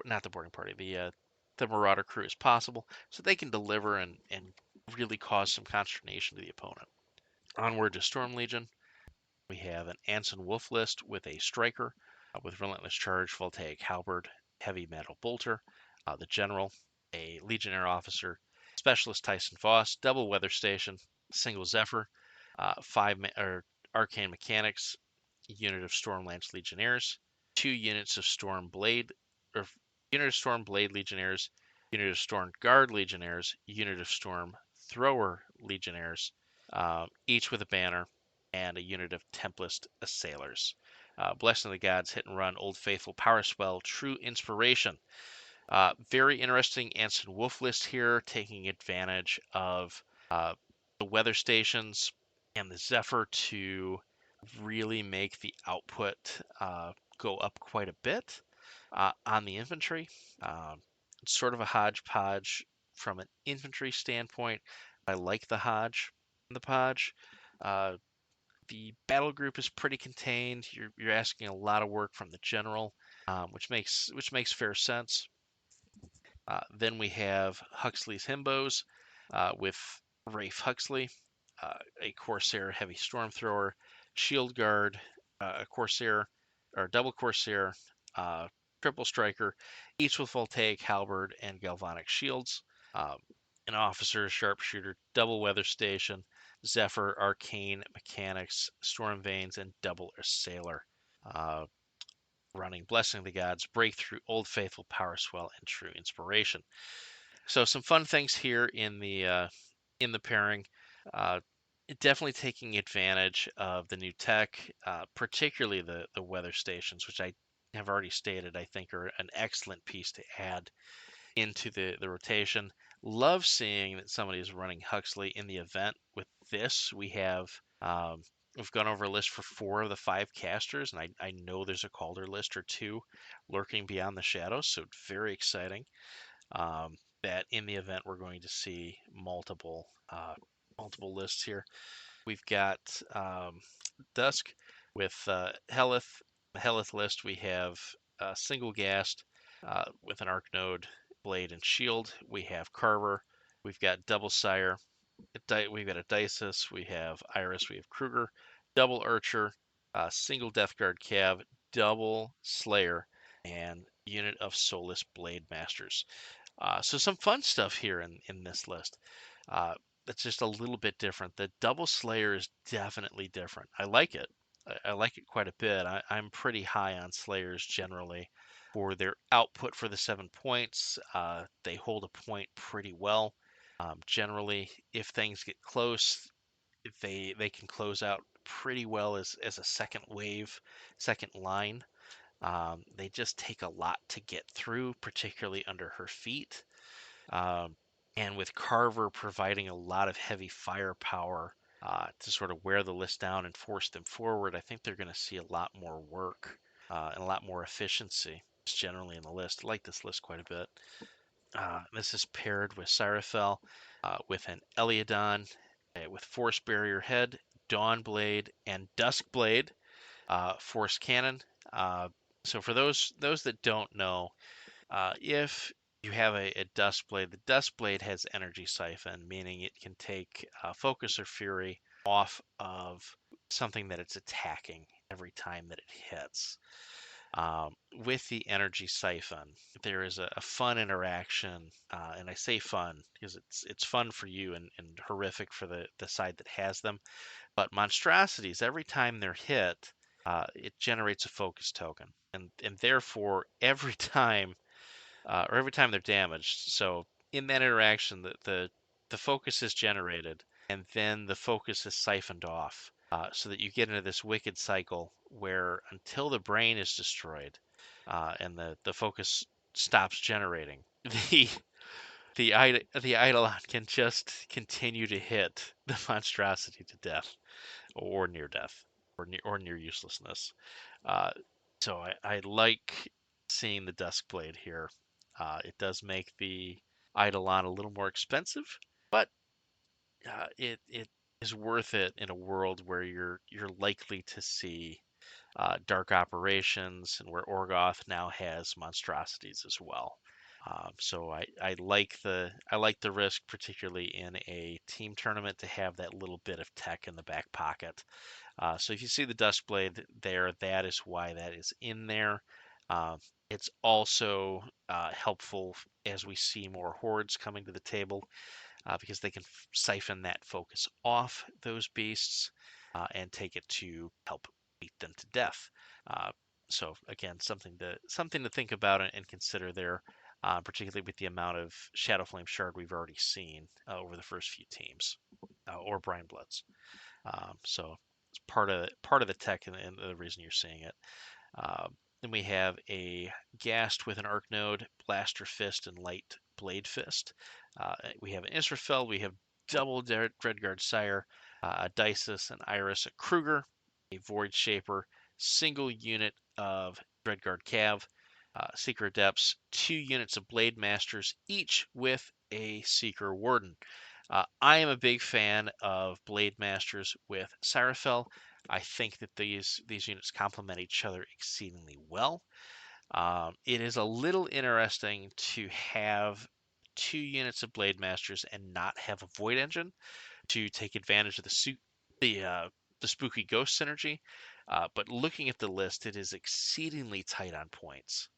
not the boarding party, the Marauder crew as possible, so they can deliver and really cause some consternation to the opponent. Onward to Storm Legion. We have an Anson Wolf list with a Striker, with Relentless Charge, Voltaic Halberd, Heavy Metal Bolter, the General, a Legionnaire Officer, Specialist Tyson Voss, Double Weather Station, Single Zephyr, 5 Arcane Mechanics, unit of Stormlance Legionnaires, 2 units of Storm Blade, or unit of Storm Blade Legionnaires, unit of Storm Guard Legionnaires, unit of Storm Thrower Legionnaires, each with a banner, and a unit of Tempest Assailers. Blessing the Gods, Hit and Run, Old Faithful, Power Spell, True Inspiration. Very interesting Anson Wolf list here, taking advantage of the weather stations and the Zephyr to really make the output go up quite a bit on the infantry. It's sort of a hodgepodge from an infantry standpoint. I like the hodge and the podge. The battle group is pretty contained. You're asking a lot of work from the general, which makes fair sense. Then we have Huxley's Himbos with Rafe Huxley, a Corsair Heavy Storm Thrower, Shield Guard, a Corsair or double Corsair, triple Striker, each with Voltaic Halberd and Galvanic Shields. An Officer, Sharpshooter, double Weather Station, Zephyr, Arcane Mechanics, Storm Veins, and double Assailer. Running Blessing of the Gods, Breakthrough, Old Faithful, Power Swell, and True Inspiration. So some fun things here in the pairing. Definitely taking advantage of the new tech, particularly the weather stations, which I have already stated I think are an excellent piece to add into the rotation. Love seeing that somebody is running Huxley in the event with this. We've gone over a list for 4 of the 5 casters, and I know there's a Calder list or 2 lurking beyond the shadows, so very exciting that in the event we're going to see multiple lists here. We've got Dusk with Helith. The Helith list, we have single gassed with an arc node, blade, and shield. We have Carver. We've got double sire. We've got a Dices. We have Iris. We have Kruger. Double Archer. Single Death Guard Cav. Double Slayer. And unit of Soulless Blade Masters. So some fun stuff here in this list. Uh, that's just a little bit different. The double Slayer is definitely different. I like it. I like it quite a bit. I'm pretty high on Slayers generally for their output for the 7 points. They hold a point pretty well. Generally, if things get close, if they can close out pretty well as a second wave, second line. They just take a lot to get through, particularly under her feet. Um, and with Carver providing a lot of heavy firepower to sort of wear the list down and force them forward, I think they're going to see a lot more work and a lot more efficiency just generally in the list. I like this list quite a bit. This is paired with Cyrafel, with an Eliodon, with Force Barrier Head, Dawn Blade, and Dusk Blade, Force Cannon. So for those that don't know, if you have a Dust Blade, the Dust Blade has Energy Siphon, meaning it can take Focus or Fury off of something that it's attacking every time that it hits. With the Energy Siphon, there is a fun interaction, and I say fun because it's fun for you and horrific for the side that has them. But monstrosities, every time they're hit, it generates a focus token, and therefore every time or every time they're damaged. So in that interaction, the focus is generated, and then the focus is siphoned off, so that you get into this wicked cycle where until the brain is destroyed, and the focus stops generating, the the Eidolon can just continue to hit the monstrosity to death or near death or near uselessness. Uh, so I like seeing the Dusk Blade here. It does make the Eidolon a little more expensive, but it is worth it in a world where you're likely to see dark operations and where Orgoth now has monstrosities as well. So I like the risk, particularly in a team tournament, to have that little bit of tech in the back pocket. So if you see the Dust Blade there, that is why that is in there. Uh, it's also helpful as we see more hordes coming to the table, because they can siphon that focus off those beasts and take it to help beat them to death. Uh, so again, something to think about and consider there, particularly with the amount of Shadow Flame Shard we've already seen over the first few teams, or Brine Bloods. So it's part of the tech and the reason you're seeing it. Then we have a Ghast with an Arc Node, Blaster Fist, and Light Blade Fist. We have an Israfel, we have double Dreadguard Sire, a Dices, an Iris, a Kruger, a Void Shaper, single unit of Dreadguard Cav, Seeker Adepts, 2 units of Blade Masters, each with a Seeker Warden. I am a big fan of Blade Masters with Cyrafel. I think that these units complement each other exceedingly well. It is a little interesting to have 2 units of Blade Masters and not have a Void Engine to take advantage of the Spooky Ghost synergy. But looking at the list, it is exceedingly tight on points,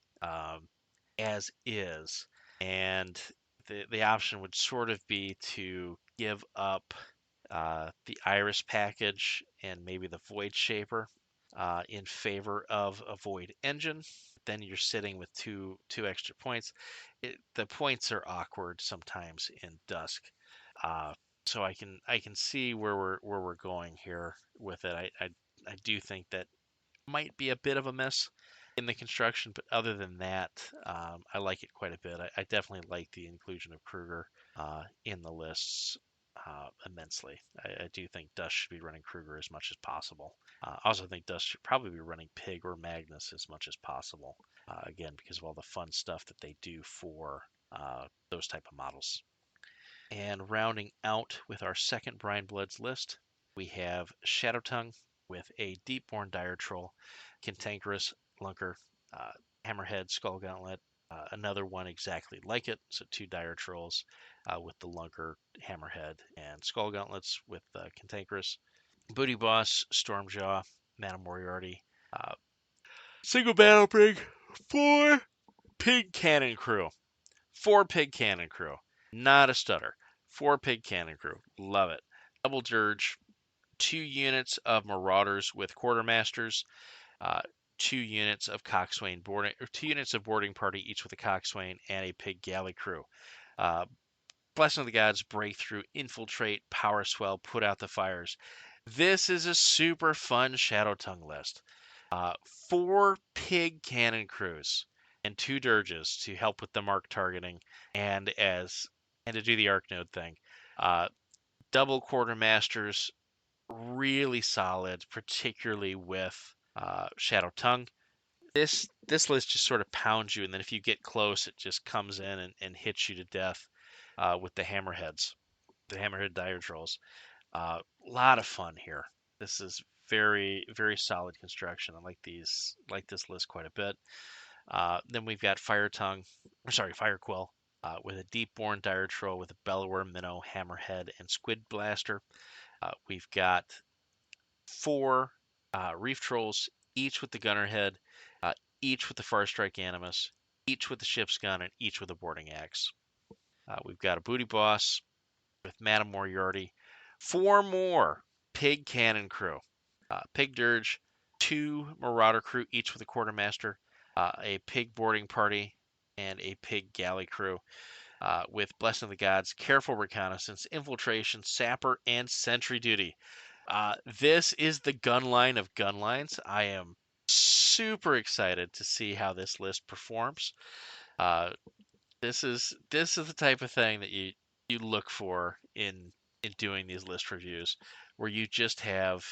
as is, and the option would sort of be to give up the Iris package and maybe the Void Shaper in favor of a Void Engine. Then you're sitting with two extra points. The points are awkward sometimes in Dusk, uh, so I can see where we're going here with it. I do think that might be a bit of a miss in the construction, but other than that, I like it quite a bit. I definitely like the inclusion of Kruger in the lists immensely. I do think Dust should be running Kruger as much as possible. I also think Dust should probably be running Pig or Magnus as much as possible. Again, because of all the fun stuff that they do for those type of models. And rounding out with our second Brine Bloods list, we have Shadow Tongue with a Deepborn Dire Troll, Cantankerous Lunker, uh, Hammerhead, Skull Gauntlet, another one exactly like it. So 2 Dire Trolls with the Lunker, Hammerhead, and Skull Gauntlets with Cantankerous. Booty Boss, Stormjaw, Mana Moriarty. Single Battle Brig, 4 Pig Cannon Crew. 4 Pig Cannon Crew. Not a stutter. 4 Pig Cannon Crew. Love it. Double Dirge, 2 units of Marauders with Quartermasters, uh, 2 units of Coxswain boarding, or 2 units of boarding party, each with a Coxswain and a Pig Galley crew. Blessing of the Gods, Breakthrough, Infiltrate, Power Swell, Put Out the Fires. This is a super fun Shadow Tongue list. 4 Pig Cannon crews and 2 Dirges to help with the mark targeting and to do the Arc Node thing. Double Quartermasters, really solid, particularly with Shadow Tongue. This list just sort of pounds you, and then if you get close, it just comes in and hits you to death with the Hammerheads, the Hammerhead Dire Trolls. A lot of fun here. This is very, very solid construction. I like this list quite a bit. Then we've got Fire Quill, with a Deepborn Dire Troll with a Bellower, Minnow, Hammerhead, and Squid Blaster. We've got 4 Reef Trolls, each with the Gunner Head, each with the Farstrike Animus, each with the Ship's Gun, and each with a Boarding Axe. We've got a Booty Boss with Madame Moriarty, 4 more Pig Cannon Crew, Pig Dirge, 2 Marauder Crew, each with a Quartermaster, a Pig Boarding Party, and a Pig Galley Crew, with Blessing of the Gods, Careful Reconnaissance, Infiltration, Sapper, and Sentry Duty. This is the gun line of gun lines. I am super excited to see how this list performs. This is the type of thing that you look for in doing these list reviews, where you just have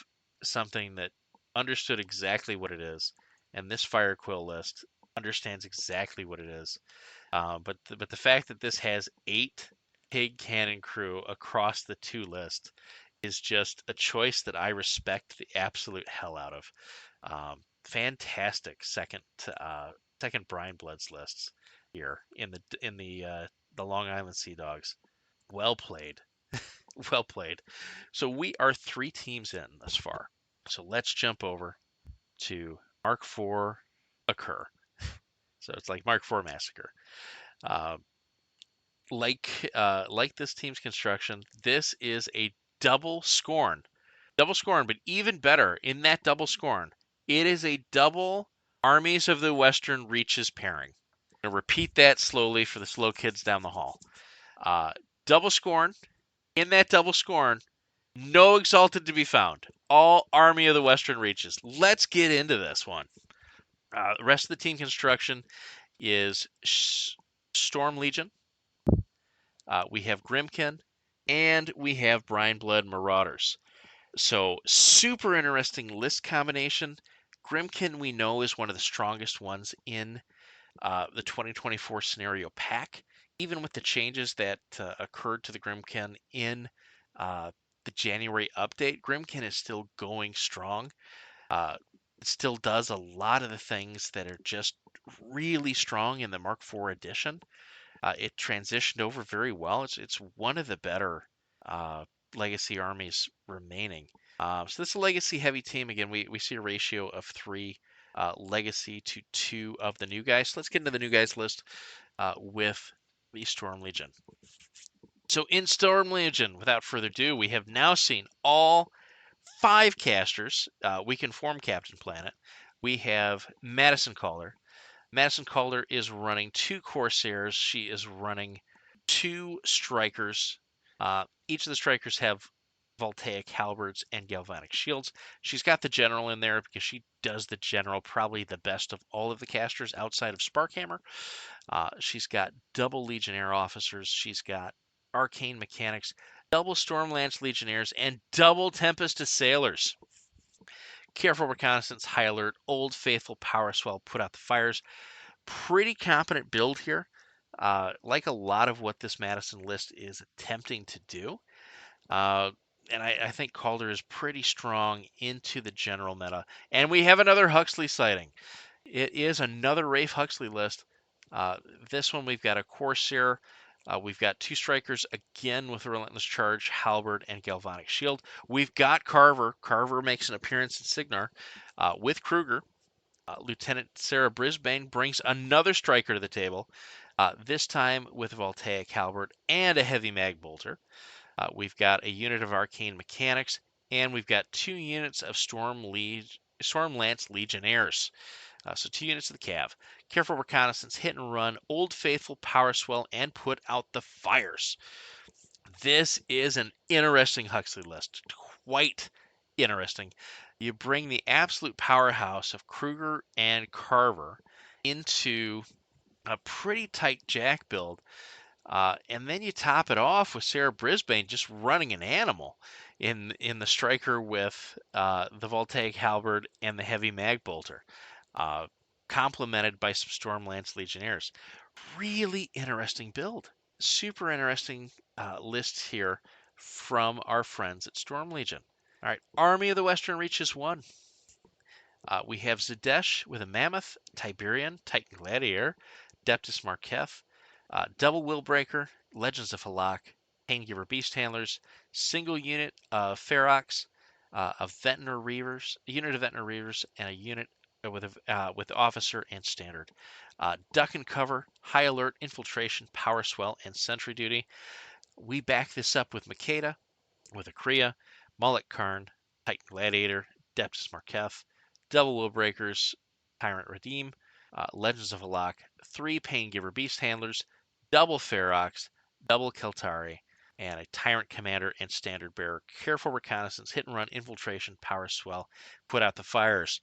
something that understood exactly what it is, and this Fire Quill list understands exactly what it is. But the fact that this has 8 Pig Cannon Crew across the 2 list is just a choice that I respect the absolute hell out of. Fantastic second Brian Bloods lists here in the Long Island Sea Dogs. Well played. Well played. So we are 3 teams in thus far. So let's jump over to Mark IV Occur. So it's like Mark IV Massacre. Like this team's construction, this is a double scorn. Double scorn, but even better, in that double scorn, it is a double Armies of the Western Reaches pairing. I'm going to repeat that slowly for the slow kids down the hall. Double scorn. In that double scorn, no Exalted to be found. All Army of the Western Reaches. Let's get into this one. The rest of the team construction is Storm Legion. We have Grimkin, and we have Brine Blood Marauders. So super interesting list combination. Grimkin, we know, is one of the strongest ones in the 2024 scenario pack. Even with the changes that occurred to the Grimkin in the January update, Grimkin is still going strong. It still does a lot of the things that are just really strong in the Mark IV edition. It transitioned over very well. It's one of the better legacy armies remaining. So this is a legacy heavy team. Again, we see a ratio of 3 legacy to 2 of the new guys. So let's get into the new guys list with the Storm Legion. So in Storm Legion, without further ado, we have now seen all 5 casters. We can form Captain Planet. We have Madison Caller. Madison Calder is running 2 Corsairs. She is running 2 Strikers. Each of the Strikers have Voltaic Halberds and Galvanic Shields. She's got the General in there because she does the General probably the best of all of the casters outside of Sparkhammer. She's got double Legionnaire Officers. She's got Arcane Mechanics, double Stormlance Legionnaires, and double Tempest Assailers. Careful Reconnaissance, High Alert, Old Faithful, Power Swell, Put Out the Fires. Pretty competent build here. Like a lot of what this Madison list is attempting to do. And I think Calder is pretty strong into the general meta. And we have another Huxley sighting. It is another Rafe Huxley list. This one we've got a Corsair. We've got 2 strikers again with a Relentless Charge, Halberd, and Galvanic Shield. We've got Carver. Carver makes an appearance in Signar with Kruger. Lieutenant Sarah Brisbane brings another striker to the table, this time with a Voltaic Halberd and a Heavy Mag Bolter. We've got a unit of Arcane Mechanics, and we've got 2 units of Storm Lance Legionnaires. So 2 units of the Cav. Careful Reconnaissance, Hit and Run, Old Faithful, Power Swell, and Put Out the Fires. This is an interesting Huxley list. Quite interesting. You bring the absolute powerhouse of Kruger and Carver into a pretty tight Jack build. And then you top it off with Sarah Brisbane just running an animal in the striker with the Voltaic Halberd and the Heavy Mag Bolter, complemented by some Stormlance Legionnaires. Really interesting build. Super interesting list here from our friends at Storm Legion. All right, Army of the Western Reaches 1. We have Zadesh with a Mammoth, Tiberian, Titan Gladiator, Deptus Marketh, Double Willbreaker, Legends of Halak, Paingiver Beast Handlers, single unit of Ferox, of Ventnor Reavers, a unit of Ventnor Reavers, and a unit with Officer and Standard. Duck and Cover, High Alert, Infiltration, Power Swell, and Sentry Duty. We back this up with Makeda, with Akria, Mullet Karn, Titan Gladiator, Deptus Marketh, Double Willbreakers, Tyrant Redeem, Legends of Halak, 3 Paingiver Beast Handlers, double Ferox, double Keltari, and a Tyrant Commander and Standard Bearer. Careful Reconnaissance, Hit and Run, Infiltration, Power Swell, Put Out the Fires.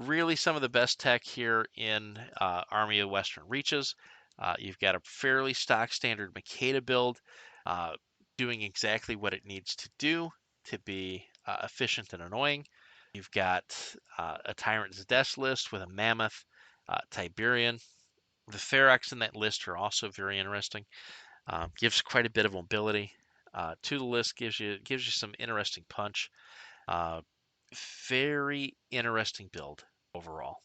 Really some of the best tech here in Army of Western Reaches. You've got a fairly stock standard Makeda build, doing exactly what it needs to do to be efficient and annoying. You've got a Tyrant Zadesh list with a Mammoth, Tiberian. The Ferox in that list are also very interesting. Gives quite a bit of mobility to the list. Gives you some interesting punch. Very interesting build overall.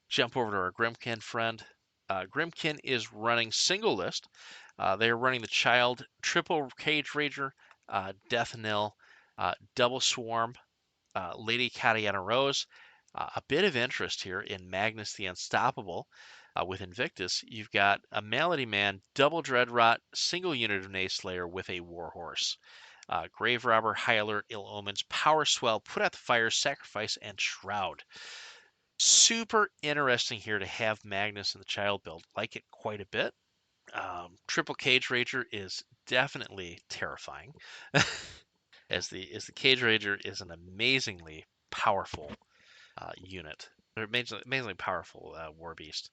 Jump over to our Grimkin friend. Grimkin is running single list. They are running the Child, Triple Cage Rager, Death Nil, Double Swarm, Lady Catiana Rose. A bit of interest here in Magnus the Unstoppable with Invictus. You've got a Malady Man, Double Dreadrot, single unit of Nayslayer with a Warhorse. Grave Robber, High Alert, Ill Omens, Power Swell, Put Out the Fire, Sacrifice, and Shroud. Super interesting here to have Magnus in the Child build. Like it quite a bit. Triple Cage Rager is definitely terrifying, as the Cage Rager is an amazingly powerful unit. Or amazingly powerful war beast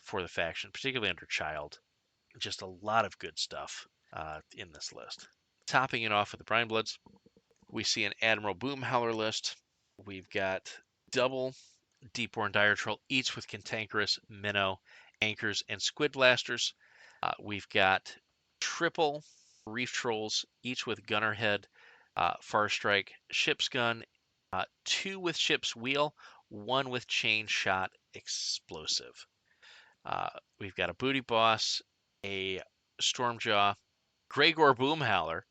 for the faction, particularly under Child. Just a lot of good stuff in this list. Topping it off with the Brine Bloods, we see an Admiral Boomhowler list. We've got double Deepborn Dire Troll, each with Cantankerous, Minnow, Anchors, and Squid Blasters. We've got triple Reef Trolls, each with Gunnerhead, Far Strike, Ship's Gun, 2 with Ship's Wheel, 1 with Chain Shot Explosive. We've got a Booty Boss, a Stormjaw, Gregor Boomhowler,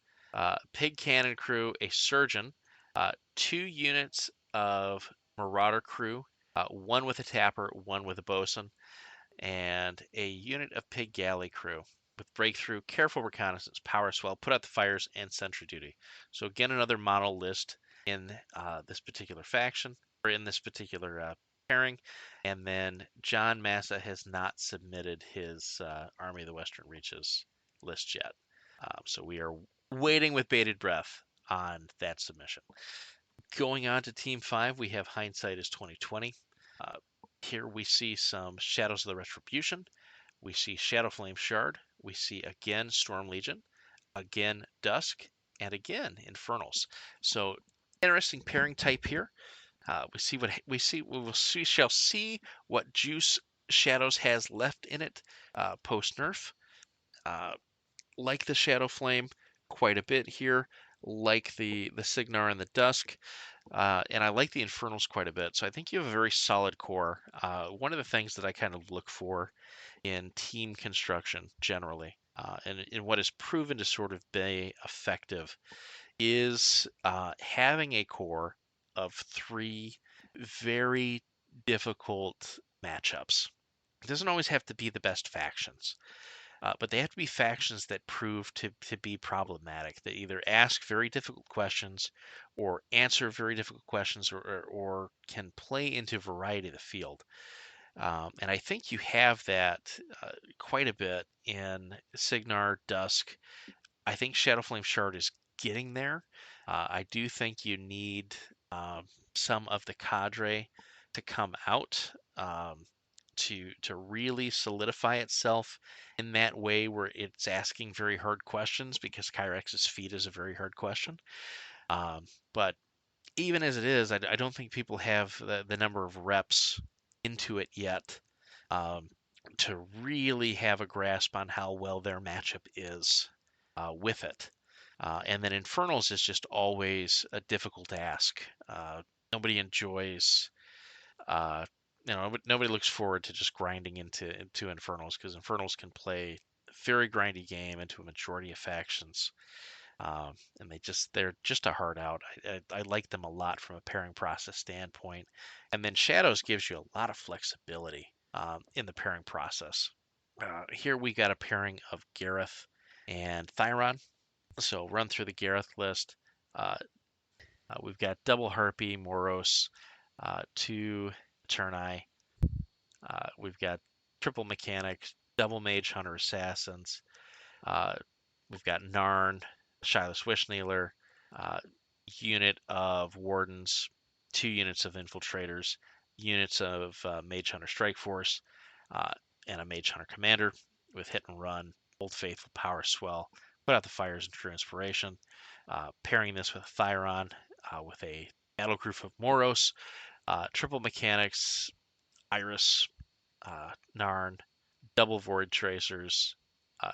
Pig Cannon Crew, a Surgeon, 2 units of Marauder Crew, 1 with a Tapper, 1 with a Bosun, and a unit of Pig Galley Crew with Breakthrough, Careful Reconnaissance, Power Swell, Put Out the Fires, and Sentry Duty. So again, another model list in this particular faction, or in this particular pairing. And then John Massa has not submitted his Army of the Western Reaches list yet. So we are waiting with bated breath on that submission. Going on to Team 5, we have Hindsight is 2020. Here we see some Shadows of the Retribution. We see Shadowflame Shard. We see again Storm Legion, again Dusk, and again Infernals. So interesting pairing type here. We shall see what juice Shadows has left in it post nerf. Like the Shadowflame quite a bit here, like the Signar and the Dusk. And I like the Infernals quite a bit. So I think you have a very solid core. One of the things that I kind of look for in team construction generally, and in what is proven to sort of be effective, is having a core of three very difficult matchups. It doesn't always have to be the best factions, but they have to be factions that prove to be problematic, that either ask very difficult questions or answer very difficult questions or can play into a variety of the field. And I think you have that quite a bit in Signar, Dusk. I think Shadowflame Shard is getting there. I do think you need some of the cadre to come out to really solidify itself in that way where it's asking very hard questions, because Kyrex's feat is a very hard question. Um, but even as it is, I don't think people have the number of reps into it yet um, to really have a grasp on how well their matchup is with it. And then Infernals is just always a difficult ask. Nobody enjoys, uh, nobody looks forward to just grinding into Infernals, because Infernals can play a very grindy game into a majority of factions. And they're just a hard out. I like them a lot from a pairing process standpoint. And then Shadows gives you a lot of flexibility in the pairing process. Here we got a pairing of Gareth and Thyron. So run through the Gareth list. Uh, we've got double Harpy, Moros, two Eterni. We've got triple Mechanics, double Mage Hunter Assassins. Uh, we've got Narn, Shilas Wishnailer, uh, unit of Wardens, 2 units of Infiltrators, units of Mage Hunter Strike Force, uh, and a Mage Hunter Commander with Hit and Run, Old Faithful Power Swell, Put Out the Fires, and True Inspiration. Pairing this with Thyron, with a Battle Group of Moros, triple Mechanics, Iris, Narn, double Void Tracers, uh,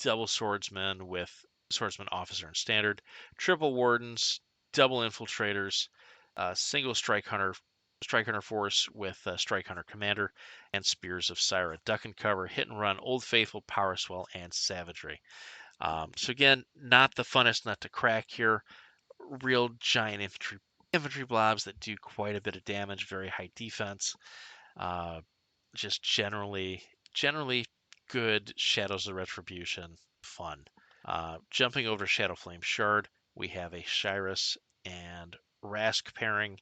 double Swordsman with Swordsman Officer and Standard, triple Wardens, double Infiltrators, single Strike Hunter Force with Strike Hunter Commander, and Spears of Syra. Duck and Cover, Hit and Run, Old Faithful, Power Swell, and Savagery. So again, not the funnest nut to crack here. Real giant infantry blobs that do quite a bit of damage, very high defense. Uh, just generally good Shadows of Retribution fun. Jumping over Shadowflame Shard, we have a Shyrus and Rask pairing.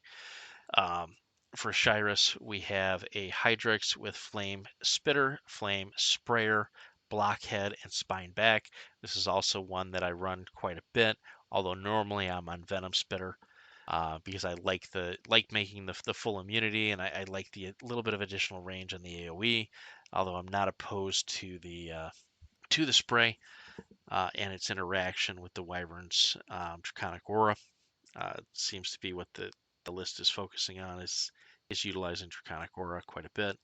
Um, for Shyrus, we have a Hydrix with Flame Spitter, Flame Sprayer, Blockhead, and Spine Back. This is also one that I run quite a bit, although normally I'm on Venom Spitter. Because I like making the full immunity, and I like the little bit of additional range on the AOE. Although I'm not opposed to the spray and its interaction with the Wyvern's Draconic Aura. Seems to be what the list is focusing on, is utilizing Draconic Aura quite a bit.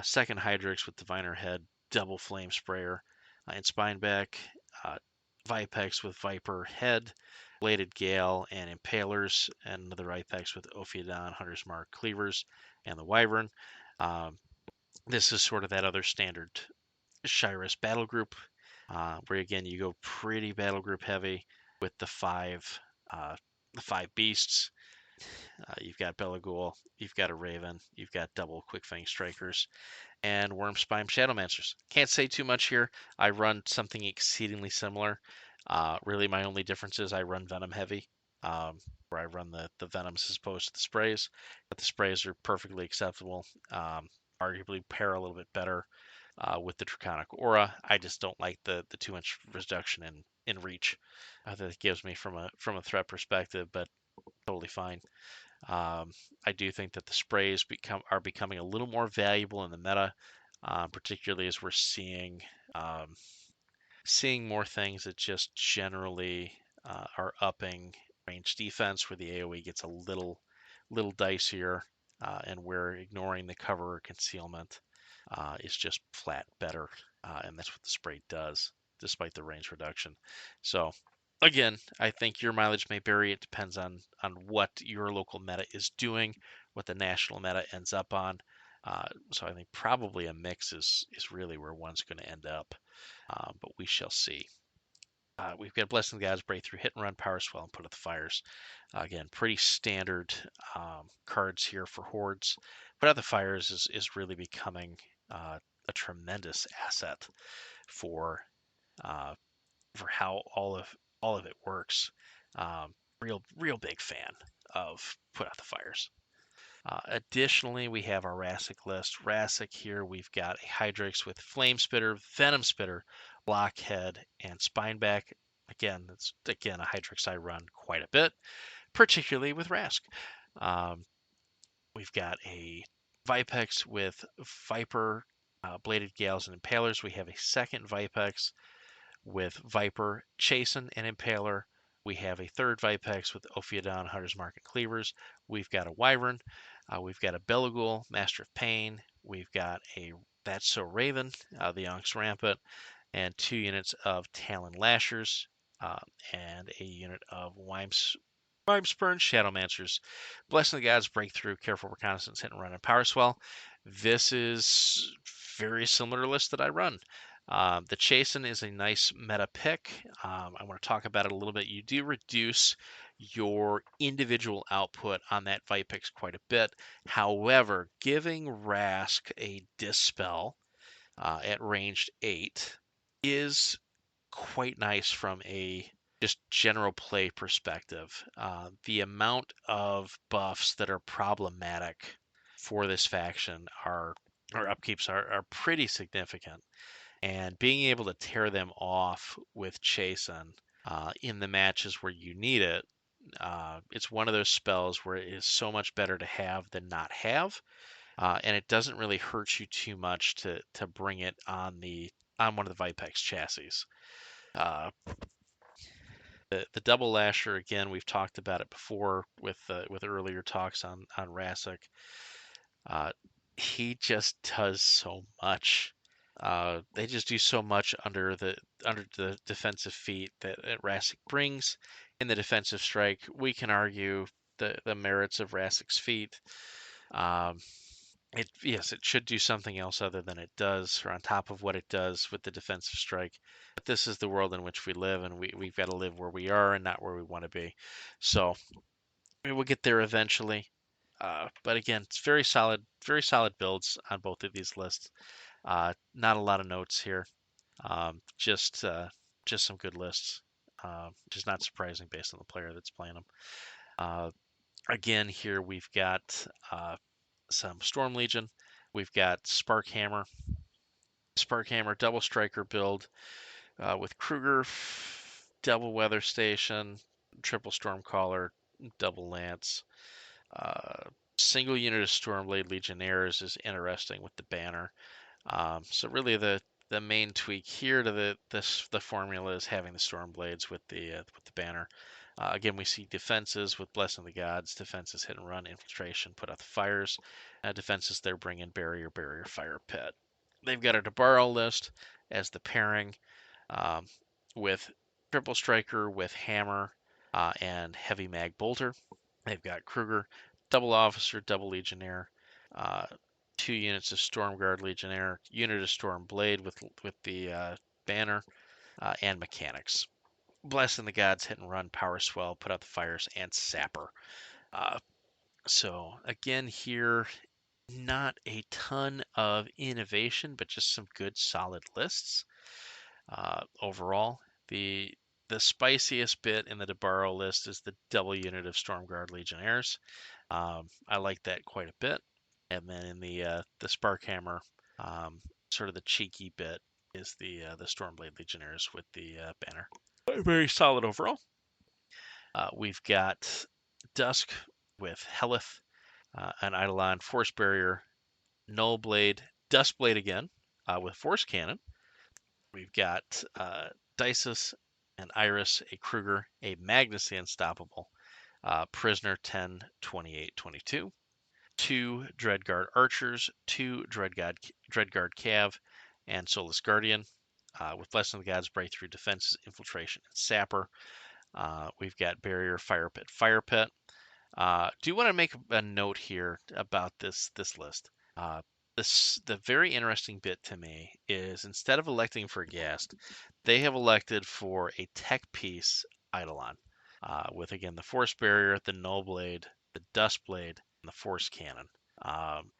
Second Hydrix with Diviner Head, double Flame Sprayer, and Spineback. Uh, Vipex with Viper Head, Bladed Gale, and Impalers, and another Vipex with Ophiodon, Hunter's Mark, Cleavers, and the Wyvern. Um, this is sort of that other standard Shyrus battle group, where again you go pretty battle group heavy with uh, the five beasts. You've got Belagul, you've got a Raven, you've got double Quick Fang Strikers, and Wormspine Shadowmancers. Can't say too much here. I run something exceedingly similar. Really, my only difference is I run Venom heavy, where I run the Venoms as opposed to the sprays. But the sprays are perfectly acceptable. Arguably pair a little bit better with the Draconic Aura. I just don't like the 2-inch reduction in reach that it gives me from a threat perspective, but totally fine. I do think that the sprays are becoming a little more valuable in the meta, particularly as we're um, seeing more things that just generally are upping range defense, where the AOE gets a little dicier, and where ignoring the cover or concealment is just flat better, and that's what the spray does, despite the range reduction. So Again, I think your mileage may vary. It depends on what your local meta is doing, what the national meta ends up on. So I think probably a mix is really where one's going to end up, but we shall see. We've got Blessing the Gods, Breakthrough, Hit and Run, Power Swell, and Put Out the Fires. Again, pretty standard cards here for Hordes. Put Out the Fires is really becoming a tremendous asset for uh, for how all of it works. Real big fan of Put Out the Fires. Additionally, we have our Rassic list. Rassic here, we've got a Hydrix with Flame Spitter, Venom Spitter, Blockhead, and Spineback. Again, that's again a Hydrix I run quite a bit, particularly with Rask. Um, we've got a Vipex with Viper, Bladed Gales, and Impalers. We have a second Vipex with Viper, Chasen, and Impaler. We have a third Vipex with Ophiodon, Hunter's Mark, and Cleavers. We've got a Wyvern. We've got a Belagul, Master of Pain. We've got a That's So Raven, the Onyx Rampant, and 2 units of Talon Lashers, uh, and a unit of Wimespurn, Shadowmancers, Blessing of the Gods, Breakthrough, Careful Reconnaissance, Hit and Run, and Power Swell. This is very similar list that I run. The Chasen is a nice meta pick. I want to talk about it a little bit. You do reduce your individual output on that Vipix quite a bit. However, giving Rask a Dispel at ranged 8 is quite nice from a just general play perspective. The amount of buffs that are problematic for this faction are or upkeeps are pretty significant, and being able to tear them off with Chasen in the matches where you need it, it's one of those spells where it is so much better to have than not have, and it doesn't really hurt you too much to bring it on one of the Vipex chassis. Uh, the double lasher again, we've talked about it before with earlier talks on Rassic. Uh, he just does so much. They just do so much under the defensive feat that Rassic brings in the defensive strike. We can argue the merits of Rassic's feat. Um, yes, it should do something else other than it does, or on top of what it does with the defensive strike. But this is the world in which we live, and we've got to live where we are and not where we want to be. So we will get there eventually. But again, it's very solid builds on both of these lists. Not a lot of notes here. Just some good lists, which is not surprising based on the player that's playing them. Uh, Again, here we've got some Storm Legion. We've got Sparkhammer double striker build with Kruger, double Weather Station, triple Stormcaller, double Lance. Uh, Single unit of Stormblade Legionnaires is interesting with the banner. So really the main tweak here to the formula is having the Stormblades with the banner. Again, we see defenses with Blessing the Gods, defenses Hit and Run, Infiltration, Put Out the Fires, defenses there bring in Barrier, Fire Pit. They've got a Debarro list as the pairing um, with Triple Striker with Hammer and Heavy Mag Bolter. They've got Kruger, double Officer, double Legionnaire, uh, 2 units of Stormguard Legionnaire, unit of Storm Blade with the banner, and mechanics. Blessing the Gods, Hit and Run, Power Swell, Put Out the Fires, and Sapper. Uh, so again here, not a ton of innovation, but just some good solid lists. Overall, the spiciest bit in the Debarro list is the double unit of Stormguard Legionnaires. I like that quite a bit. And then in the Sparkhammer, sort of the cheeky bit is the Stormblade Legionnaires with the banner. Very solid overall. We've got Dusk with Helith, an Eidolon, Force Barrier, Null Blade, Duskblade again with Force Cannon. We've got Dices, an Iris, a Kruger, a Magnus the Unstoppable, Prisoner 10, 28, 22, 2 Dreadguard Archers, 2 Dreadguard Cav, and Soulless Guardian, with Blessing of the Gods, Breakthrough, Defenses, Infiltration, and Sapper. We've got barrier, fire pit, fire pit. Do want to make a note here about this list. Uh, the very interesting bit to me is instead of electing for Ghast, they have elected for a tech piece Eidolon, with again the Force Barrier, the Null Blade, the Dust Blade, and the Force Cannon. Um,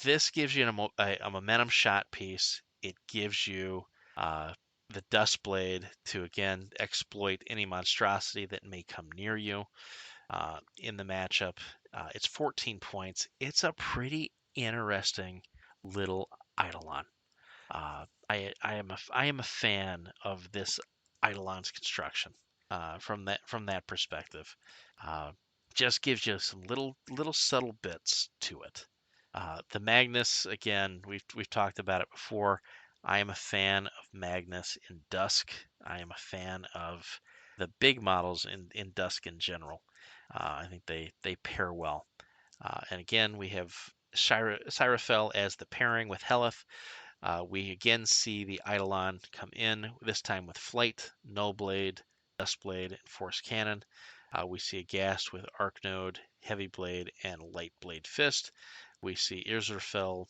this gives you a momentum shot piece. It gives you uh, the Dust Blade to again exploit any monstrosity that may come near you in the matchup. It's 14 points. It's a pretty interesting little Eidolon. I am a fan of this Eidolon's construction from that perspective. Uh, just gives you some little subtle bits to it. The Magnus again, we've talked about it before. I am a fan of Magnus in Dusk. I am a fan of the big models in Dusk in general. I think they pair well. And again, we have Cyrafel as the pairing with Heleth. We again see the Eidolon come in, this time with Flight, Null Blade, Dust Blade, and Force Cannon. We see a Ghast with Arc Node, Heavy Blade, and Light Blade Fist. We see Irzerfell.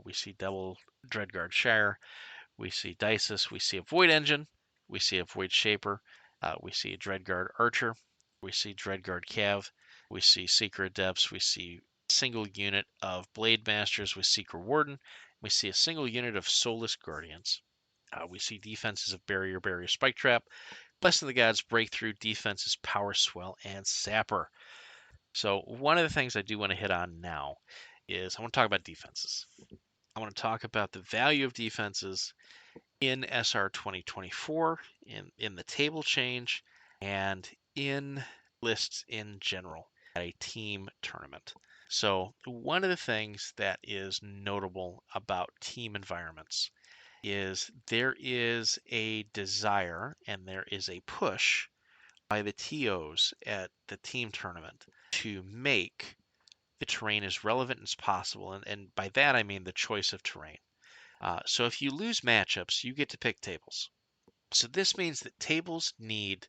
We see double Dreadguard Shire. We see Dices. We see a Void Engine. We see a Void Shaper. We see a Dreadguard Archer. We see Dreadguard Cav. We see Seeker Adepts. We see single unit of Blade Masters with Seeker Warden. We see a single unit of Soulless Guardians. We see defenses of Barrier, Barrier, Spike Trap, Blessing the Gods, Breakthrough, defenses, Power Swell, and Sapper. So one of the things I do want to hit on now is I want to talk about defenses. I want to talk about the value of defenses in SR 2024, in the table change, and in lists in general at a team tournament. So one of the things that is notable about team environments is there is a desire and there is a push by the TOs at the team tournament to make the terrain as relevant as possible. And by that, I mean the choice of terrain. So if you lose matchups, you get to pick tables. So this means that tables need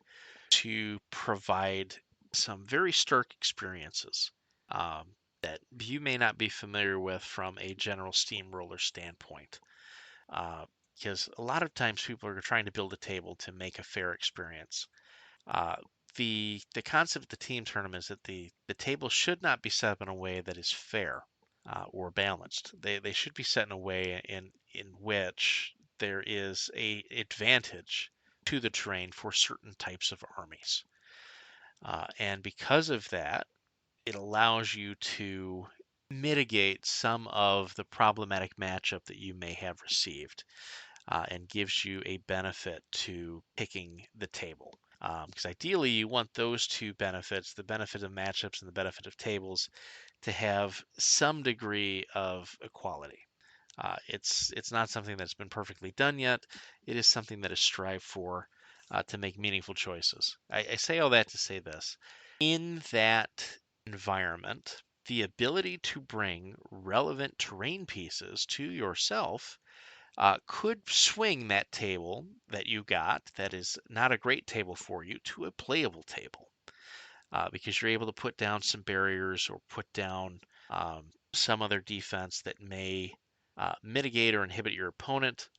to provide some very stark experiences that you may not be familiar with from a general steamroller standpoint. Because a lot of times people are trying to build a table to make a fair experience. Uh, the concept of the team tournament is that the table should not be set up in a way that is fair or balanced. They should be set in a way in which there is a advantage to the terrain for certain types of armies. And because of that, it allows you to mitigate some of the problematic matchup that you may have received and gives you a benefit to picking the table. Because ideally, you want those two benefits, the benefit of matchups and the benefit of tables, to have some degree of equality. It's not something that's been perfectly done yet. It is something that is strived for to make meaningful choices. I say all that to say this. In that environment, the ability to bring relevant terrain pieces to yourself could swing that table that you got that is not a great table for you to a playable table because you're able to put down some barriers or put down some other defense that may mitigate or inhibit your opponent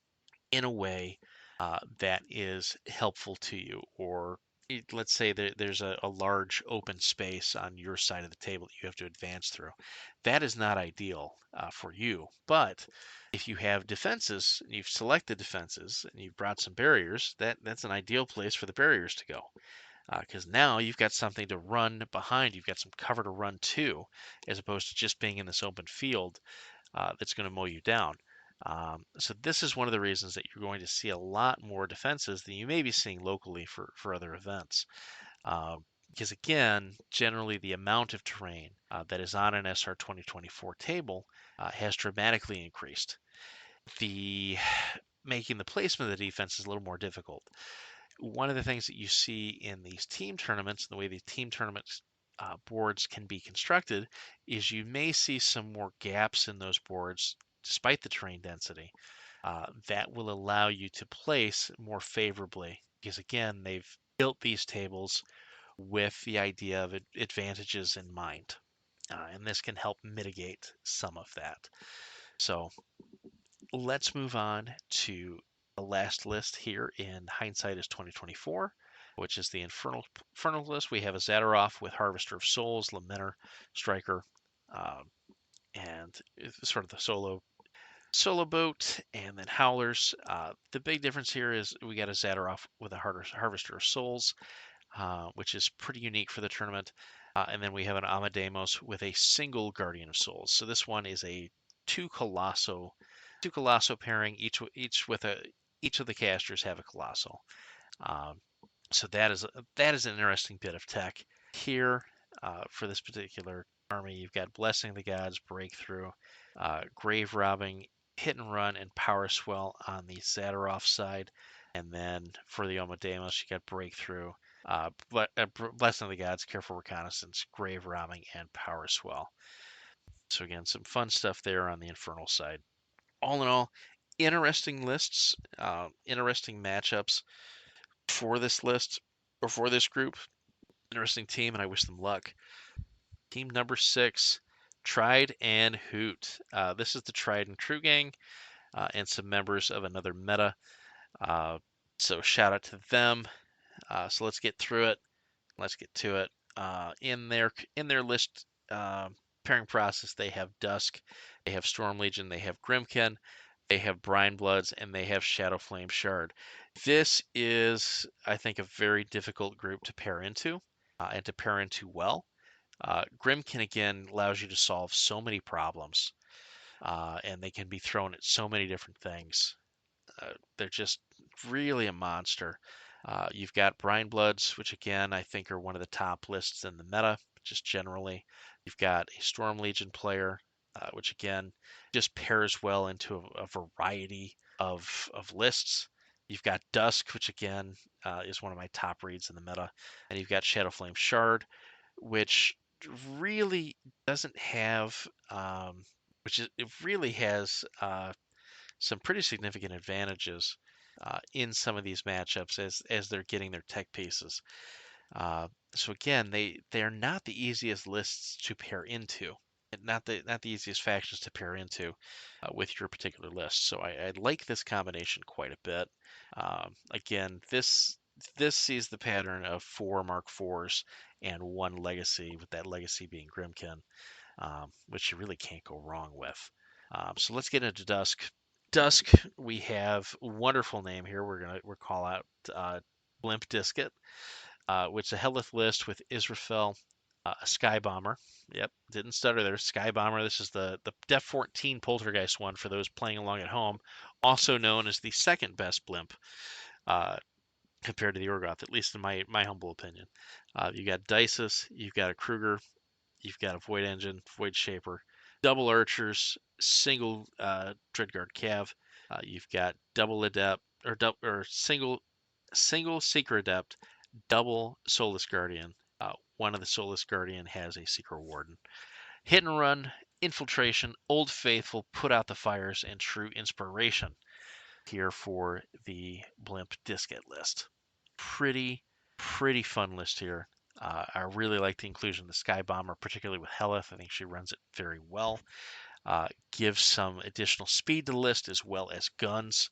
in a way that is helpful to you. Or let's say there's a large open space on your side of the table that you have to advance through. That is not ideal for you. But if you have defenses, and you've selected defenses, and you've brought some barriers, that's an ideal place for the barriers to go. Because now you've got something to run behind. You've got some cover to run to, as opposed to just being in this open field that's going to mow you down. So this is one of the reasons that you're going to see a lot more defenses than you may be seeing locally for other events. Because again, generally the amount of terrain that is on an SR 2024 table has dramatically increased. The making the placement of the defense is a little more difficult. One of the things that you see in these team tournaments, and the way the team tournaments boards can be constructed, is you may see some more gaps in those boards despite the terrain density. That will allow you to place more favorably because again, built these tables with the idea of advantages in mind. And this can help mitigate some of that. So let's move on to the last list here in Hindsight is 2024, which is the Infernal list. We have a Zadaroff with Harvester of Souls, Lamenter, Striker, um, and sort of the solo boat, and then Howlers. The big difference here is we got a Zadaroff with a Harvester of Souls, which is pretty unique for the tournament. And then we have an Amadeus with a single Guardian of Souls. So this one is a two Colosso pairing, each of the casters have a Colossal. Um, so that is an interesting bit of tech here for this particular army. You've got Blessing of the Gods, Breakthrough, Grave Robbing, Hit and Run, and Power Swell on the Zadaroff side. And then for the Amadeus, you got Breakthrough, Blessing of the Gods, Careful Reconnaissance, Grave Robbing, and Power Swell. So again, some fun stuff there on the Infernal side. All in all, interesting lists, interesting matchups for this list or for this group. Interesting team, and I wish them luck. Team number 6, Tried and Hoot. This is the Tried and True gang and some members of another meta. So shout out to them. So let's get through it. Let's get to it. In their list pairing process, they have Dusk, they have Storm Legion, they have Grimkin, they have Brine Bloods, and they have Shadow Flame Shard. This is, I think, a very difficult group to pair into, and to pair into well. Grimkin, again, allows you to solve so many problems, and they can be thrown at so many different things. They're just really a monster. You've got Brine Bloods, which again I think are one of the top lists in the meta, just generally. You've got a Storm Legion player, which again just pairs well into a variety of lists. You've got Dusk, which again is one of my top reads in the meta, and you've got Shadowflame Shard, which really doesn't have, it really has some pretty significant advantages in some of these matchups as they're getting their tech pieces. So again, they're not the easiest lists to pair into, not the easiest factions to pair into with your particular list. So I like this combination quite a bit. Again, this sees the pattern of 4 Mark IVs and 1 Legacy, with that Legacy being Grimkin, which you really can't go wrong with. So let's get into Dusk. Dusk, we have a wonderful name here. We're call out Blimp Disket, which is a Helith list with Israfel, a Sky Bomber. Yep, didn't stutter there. Sky Bomber. This is the Def 14 Poltergeist one for those playing along at home, also known as the second best Blimp compared to the Orgoth, at least in my humble opinion. You got Dices, you've got a Kruger, you've got a Void Engine, Void Shaper, double Archers, single Dreadguard Cav. You've got double Adept or single Seeker Adept, double Soulless Guardian. One of the Soulless Guardian has a Secret Warden. Hit and Run, Infiltration, Old Faithful, Put Out the Fires, and True Inspiration here for the Blimp Disket list. Pretty fun list here. I really like the inclusion of the Sky Bomber, particularly with Helith. I think she runs it very well. Gives some additional speed to the list as well as guns,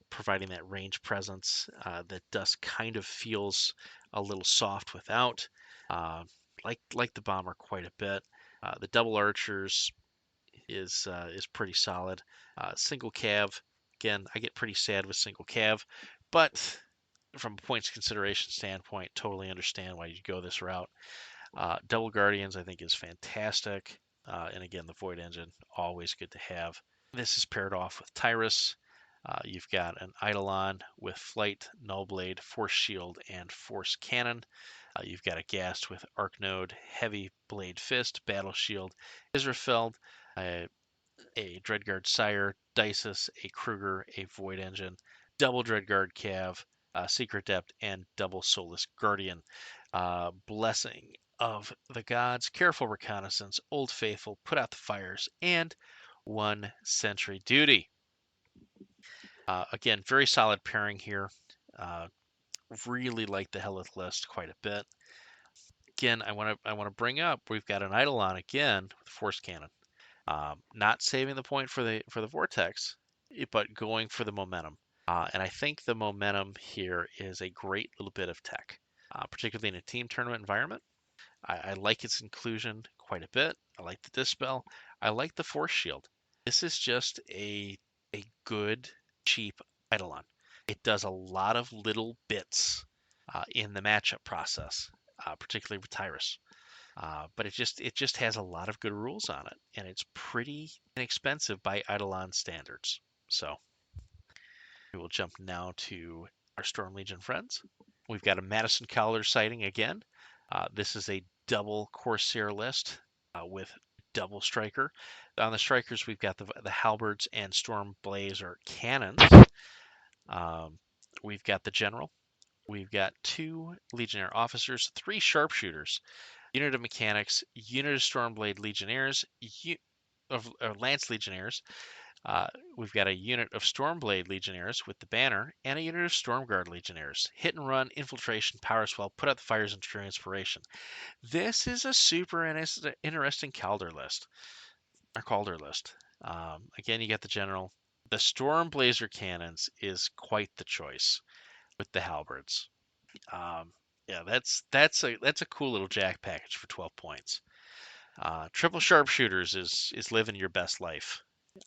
providing that range presence that Dusk kind of feels a little soft without. Like the Bomber quite a bit. The double Archers is pretty solid. Single Cav, again, I get pretty sad with single Cav, but from a points consideration standpoint, totally understand why you'd go this route. Double Guardians, I think, is fantastic. And again, the Void Engine, always good to have. This is paired off with Tyrants. You've got an Eidolon with Flight, Nullblade, Force Shield, and Force Cannon. You've got a Ghast with Arc Node, Heavy Blade Fist, Battle Shield, Israfeld, a Dreadguard Sire, Dices, a Kruger, a Void Engine, double Dreadguard Cav, Secret Adept, and double Soulless Guardian. Blessing of the Gods, Careful Reconnaissance, Old Faithful, Put Out the Fires, and 1 Sentry Duty. Again, very solid pairing here. really like the Helith list quite a bit. Again, I want to bring up we've got an Eidolon again with Force Cannon. Not saving the point for the Vortex, but going for the momentum. And I think the momentum here is a great little bit of tech, particularly in a team tournament environment. I like its inclusion quite a bit. I like the Dispel. I like the Force Shield. This is just a good, cheap Eidolon. It does a lot of little bits in the matchup process, particularly with Tyrus. But it just has a lot of good rules on it, and it's pretty inexpensive by Eidolon standards. So we will jump now to our Storm Legion friends. We've got a Madison Collar sighting again. This is a double Corsair list with double striker. On the strikers, we've got the halberds and storm blazer cannons. We've got the general. We've got 2 legionnaire officers, 3 sharpshooters, unit of mechanics, unit of stormblade legionnaires, lance legionnaires. We've got a unit of Stormblade Legionnaires with the banner, and a unit of Stormguard Legionnaires. Hit and run, infiltration, power swell, put out the fires, and true inspiration. This is a super interesting Calder list. Again, you got the general. The Storm Blazer Cannons is quite the choice with the halberds. Yeah, that's a cool little jack package for 12 points. Triple sharpshooters is living your best life.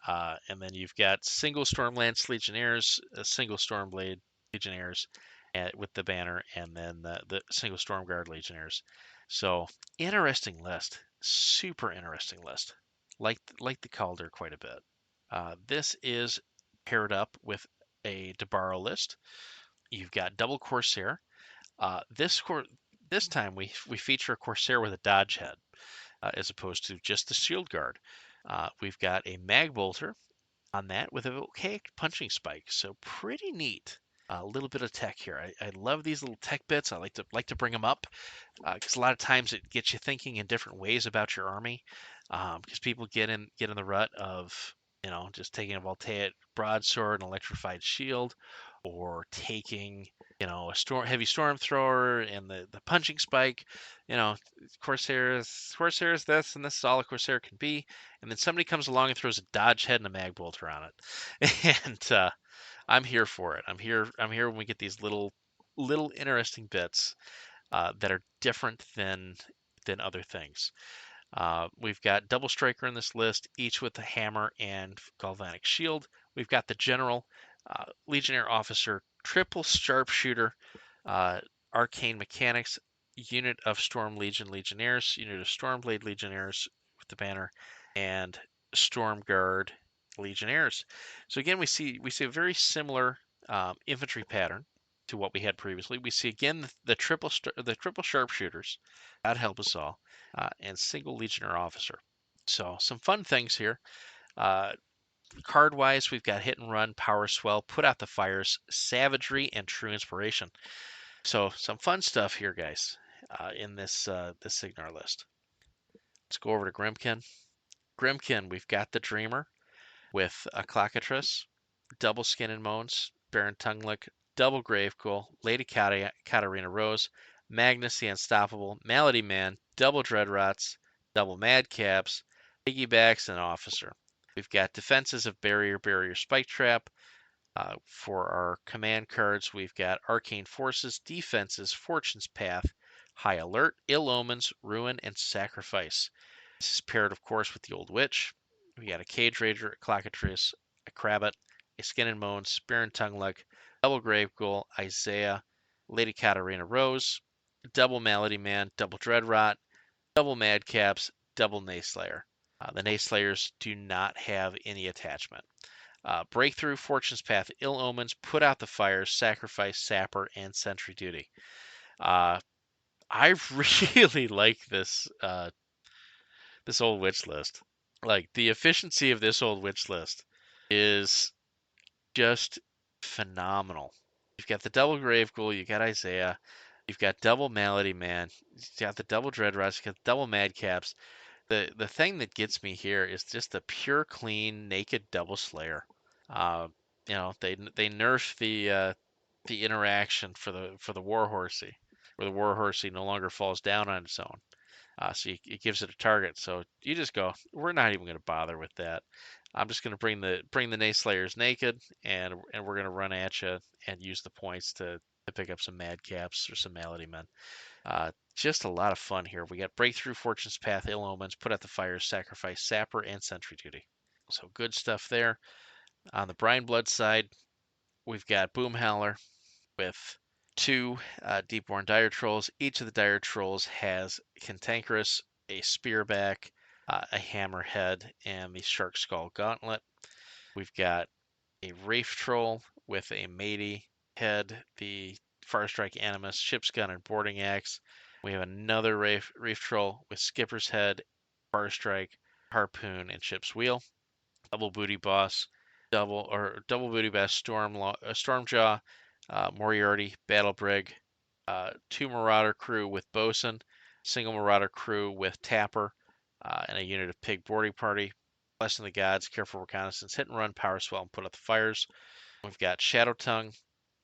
And then you've got single Stormlance Legionnaires, single Stormblade Legionnaires with the banner, and then the single Stormguard Legionnaires. So interesting list, super interesting list. Like the Calder quite a bit. This is paired up with a Debarro list. You've got double Corsair. This time we feature a Corsair with a dodge head, as opposed to just the shield guard. We've got a mag bolter on that with a volcanic punching spike, so pretty neat. A little bit of tech here. I love these little tech bits. I like to bring them up because a lot of times it gets you thinking in different ways about your army. Because people get in the rut of just taking a voltaic broadsword and electrified shield, or taking a heavy storm thrower and the punching spike. Corsair is this, and this is all a Corsair can be. And then somebody comes along and throws a dodge head and a mag bolter on it, and I'm here for it. I'm here when we get these little interesting bits that are different than other things. We've got double striker in this list, each with a hammer and galvanic shield. We've got the general, legionnaire officer, triple sharpshooter, arcane mechanics, unit of storm legion legionnaires, unit of stormblade legionnaires with the banner, and storm guard legionnaires. So again, we see a very similar infantry pattern to what we had previously. We see again the triple sharpshooters. God help us all. And single legionnaire officer. So some fun things here. Card wise, we've got hit and run, power swell, put out the fires, savagery, and true inspiration. So some fun stuff here, guys, in this Signar list. Let's go over to Grimkin. Grimkin, we've got the Dreamer with a Clockatrice, double Skin and Moans, Baron Tonguelick, double Gravecool, Lady Katarina Rose, Magnus the Unstoppable, Malady Man, double Dreadrots, double Madcaps, Piggybacks, and Officer. We've got defenses of Barrier, Spike Trap. For our command cards, we've got Arcane Forces, defenses, Fortune's Path, High Alert, Ill Omens, Ruin, and Sacrifice. This is paired, of course, with the Old Witch. We got a Cage Rager, a Clockatrice, a Crabbit, a Skin and Moans, Baron Tonguelick, double Graveghoul, Isaiah, Lady Katarina Rose, double Malady Man, double Dreadrot, double Madcaps, double Nayslayer. The Nayslayers do not have any attachment. Breakthrough, Fortune's Path, Ill Omens, Put Out the Fires, Sacrifice, Sapper, and Sentry Duty. I really like this Old Witch list. Like, the efficiency of this Old Witch list is just phenomenal. You've got the double Graveghoul, you got Isaiah, you've got double Malady Man, you've got the double Dreadrots, you've got double Madcaps. The thing that gets me here is just the pure, clean, naked double Slayer. They nerfed the interaction for the warhorsey, where the warhorsey no longer falls down on its own. So it gives it a target. So you just go, we're not even going to bother with that. I'm just going to bring the Nayslayers naked, and we're going to run at you and use the points to pick up some Madcaps or some Malady Men. Just a lot of fun here. We got Breakthrough, Fortune's Path, Ill Omens, Put Out the Fires, Sacrifice, Sapper, and Sentry Duty. So good stuff there. On the Brine Blood side, we've got Boomhowler with two Deepborn Dire Trolls. Each of the Dire Trolls has Cantankerous, a Spearback, a Hammerhead, and the Shark Skull Gauntlet. We've got a Wraith Troll with a Matey head, the Farstrike Animus, Ship's Gun, and Boarding Axe. We have another Reef Troll with Skipper's Head, Farstrike, Harpoon, and Ship's Wheel. Double Booty Boss, double Booty Boss, Stormjaw, Moriarty, Battle Brig, two Marauder crew with Bosun, single Marauder crew with Tapper, and a unit of Pig Boarding Party. Blessing the Gods, Careful Reconnaissance, Hit and Run, Power Swell, and Put Out the Fires. We've got Shadow Tongue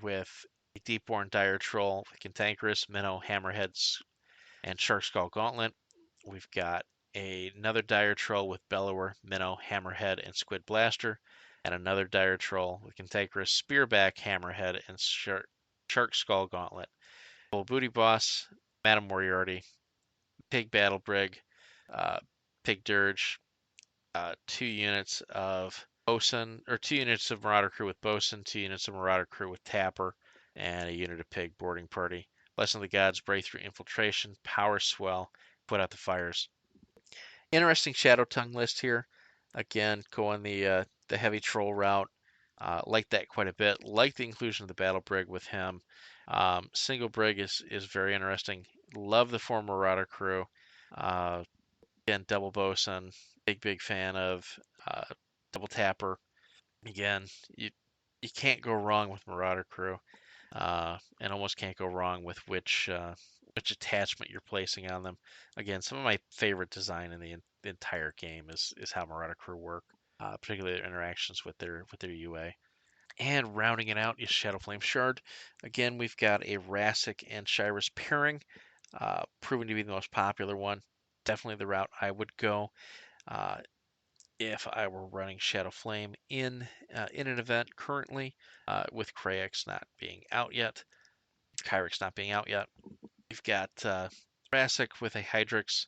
with a Deepborn Dire Troll, Cantankerous, Minnow, Hammerheads, and Shark Skull Gauntlet. We've got another Dire Troll with Bellower, Minnow, Hammerhead, and Squid Blaster, and another Dire Troll with Cantankerous, Spearback, Hammerhead, and Shark Skull Gauntlet. Double Booty Boss, Madam Moriarty, Pig Battle Brig, Pig Dirge, two units of Bosun, or two units of Marauder crew with Bosun, two units of Marauder crew with Tapper, and a unit of Pig Boarding Party. Blessing of the Gods, Breakthrough, Infiltration, Power Swell, Put Out the Fires. Interesting Shadow Tongue list here. Again, going the heavy troll route. Like that quite a bit. Like the inclusion of the Battle Brig with him. Single Brig is very interesting. Love the former Marauder crew. Again, double bosun. Big fan of double tapper. Again, you can't go wrong with Marauder crew, and almost can't go wrong with which attachment you're placing on them. Again, some of my favorite design in the entire game is how Marauder crew work, particularly their interactions with their UA. And rounding it out is Shadowflame Shard. Again, we've got a Rassic and Shyrus pairing, proven to be the most popular one. Definitely the route I would go if I were running Shadowflame in an event currently, with Krayx not being out yet, Kyrix not being out yet. We've got Rassic with a Hydrix,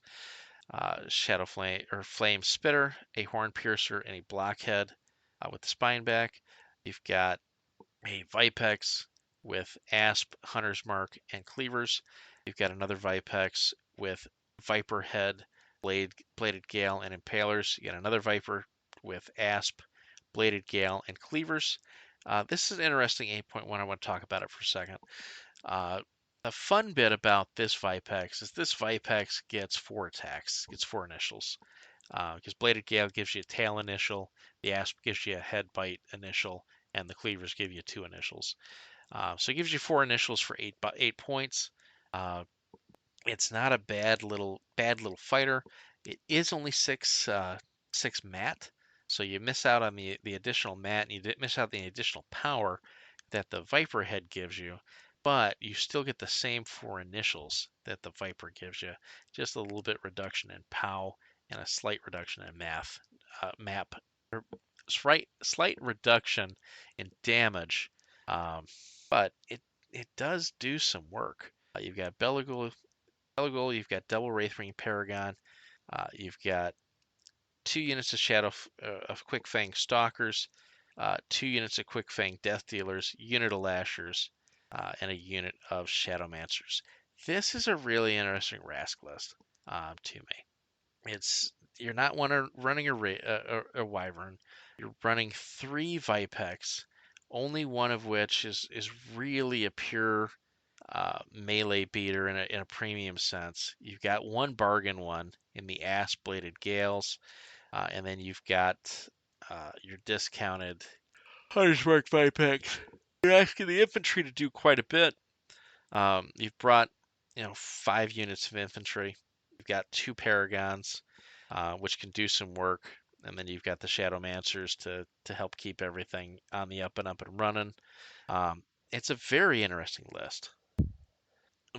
Shadowflame or Flame Spitter, a Horn Piercer, and a Blockhead with the spine back. You've got a Vipex with Asp, Hunter's Mark, and Cleavers. You've got another Vipex with Viper Head, Bladed Gale, and Impalers. You got another Viper with Asp, Bladed Gale, and Cleavers. This is an interesting 8.1. I want to talk about it for a second. The fun bit about this Vipex is this Vipex gets 4 attacks, gets 4 initials. Because Bladed Gale gives you a tail initial, the Asp gives you a head bite initial, and the Cleavers give you 2 initials. So it gives you 4 initials for 8 points. It's not a bad little fighter. It is only 6 mat, so you miss out on the additional mat, and you miss out on the additional power that the Viper head gives you, but you still get the same 4 initials that the Viper gives you. Just a little bit reduction in POW and a slight reduction in map, or slight reduction in damage, but it does do some work. You've got Beligul, you've got double Wraithwing Paragon, you've got 2 units of Quick Fang Stalkers, 2 units of Quick Fang Death Dealers, unit of Lashers, and a unit of Shadowmancers. This is a really interesting Rask list to me. You're not running a Wyvern. You're running 3 Vipex, only one of which is really a pure melee beater in a premium sense. You've got one bargain one in the Ass Bladed Gales, and then you've got your discounted Hunter's Mark Vipex. You're asking the infantry to do quite a bit. You've brought 5 units of infantry. You've got 2 Paragons, which can do some work, and then you've got the Shadowmancers to help keep everything on the up and running. It's a very interesting list.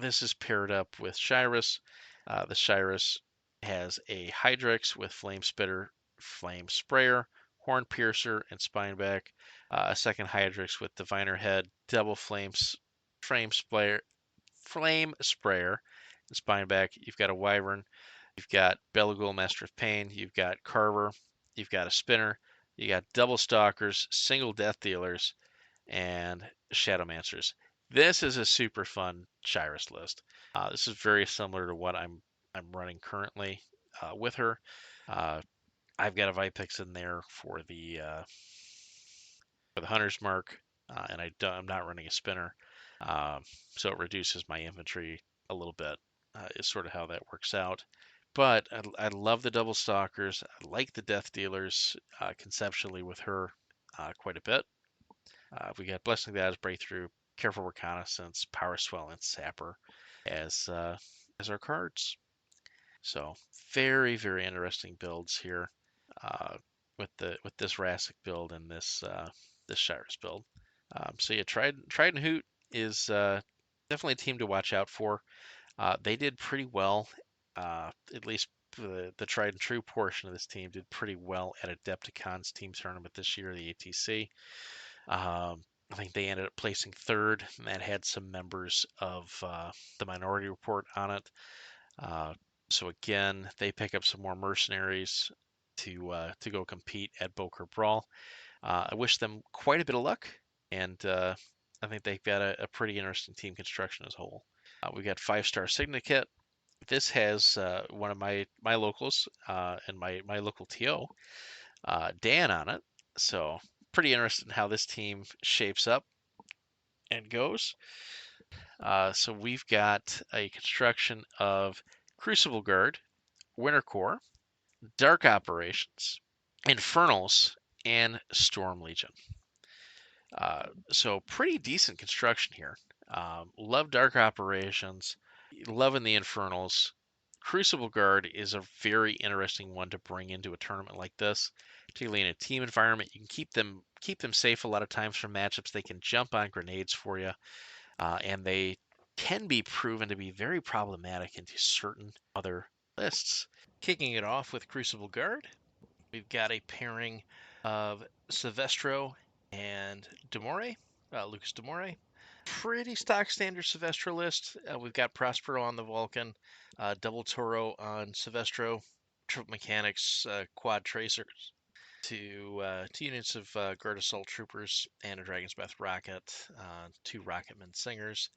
This is paired up with Shirus. The Shirus has a Hydrix with Flame Spitter, Flame Sprayer, Horn Piercer, and Spineback. A second Hydrix with Diviner Head, Double Flame Sprayer, and Spineback. You've got a Wyvern. You've got Belagul, Master of Pain. You've got Carver. You've got a Spinner. You got Double Stalkers, Single Death Dealers, and Shadowmancers. This is a super fun Shirus list. This is very similar to what I'm running currently with her. Uh, I've got a Vipix in there for the Hunter's Mark, and I'm not running a Spinner, um, so it reduces my inventory a little bit. Is sort of how that works out. But I love the Double Stalkers. I like the Death Dealers conceptually with her quite a bit. We got Blessing of the Gods, Breakthrough, Careful Reconnaissance, Power Swell, and Sapper as our cards. So very, very interesting builds here uh, with this Rassic build and this Shirus build. So yeah, Trident Hoot is definitely a team to watch out for. They did pretty well, at least the tried and true portion of this team did pretty well at Adepticon's team tournament this year, the ATC. I think they ended up placing third, and that had some members of the Minority Report on it. So again, they pick up some more mercenaries to go compete at Bokur Brawl. I wish them quite a bit of luck, and I think they've got a pretty interesting team construction as a whole. We got 5-Star Syndicate. This has one of my locals and my local TO, Dan, on it. So pretty interested in how this team shapes up and goes. So we've got a construction of Crucible Guard, Winter Core, Dark Operations, Infernals, and Storm Legion. So pretty decent construction here. Love Dark Operations, loving the Infernals. Crucible Guard is a very interesting one to bring into a tournament like this, particularly in a team environment. You can keep them safe a lot of times from matchups. They can jump on grenades for you, and they can be proven to be very problematic into certain other lists. Kicking it off with Crucible Guard, we've got a pairing of Silvestro and Demore, Lucas Demore. Pretty stock standard Silvestro list. We've got Prospero on the Vulcan, Double Toro on Silvestro, Triple Mechanics, Quad Tracers, two units of Guard Assault Troopers, and a Dragon's Breath Rocket, two Rocketman Stingers,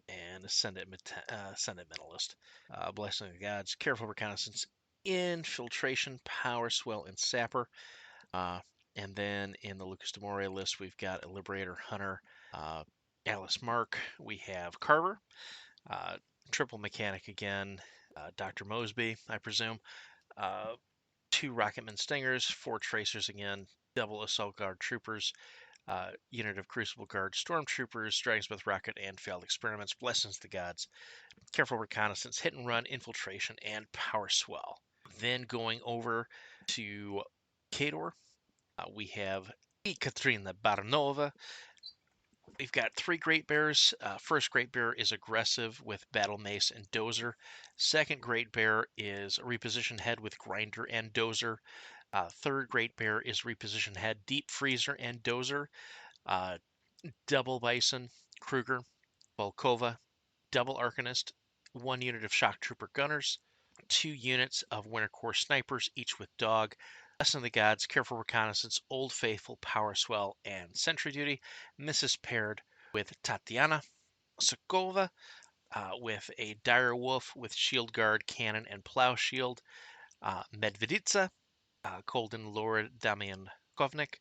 and a Send It Mentalist. Blessing of the Gods, Careful Reconnaissance, Infiltration, Power Swell, and Sapper. And then in the Lucas Demore list, we've got a Liberator Hunter, Alice Mark. We have Carver, Triple Mechanic again, Dr. Mosby, I presume. Two Rocketman Stingers, four Tracers again, double Assault Guard Troopers, unit of Crucible Guard Stormtroopers, Dragon's Breath Rocket, and Failed Experiments, Blessings of the Gods, Careful Reconnaissance, Hit and Run, Infiltration, and Power Swell. Then going over to Kador, we have Ekaterina Baranova. We've got three Great Bears. First Great Bear is aggressive with Battle Mace and Dozer. Second Great Bear is Reposition Head with Grinder and Dozer. Third Great Bear is Reposition Head, Deep Freezer, and Dozer. Double Bison, Kruger, Volkova, Double Arcanist, one unit of Shock Trooper Gunners, two units of Winter Core Snipers, each with Dog, Lesson of the Gods, Careful Reconnaissance, Old Faithful, Power Swell, and Sentry Duty. And this is paired with Tatiana Sokova with a Dire Wolf with Shield Guard, Cannon, and Plow Shield. Medveditsa, Golden Lord Damian Kovnik,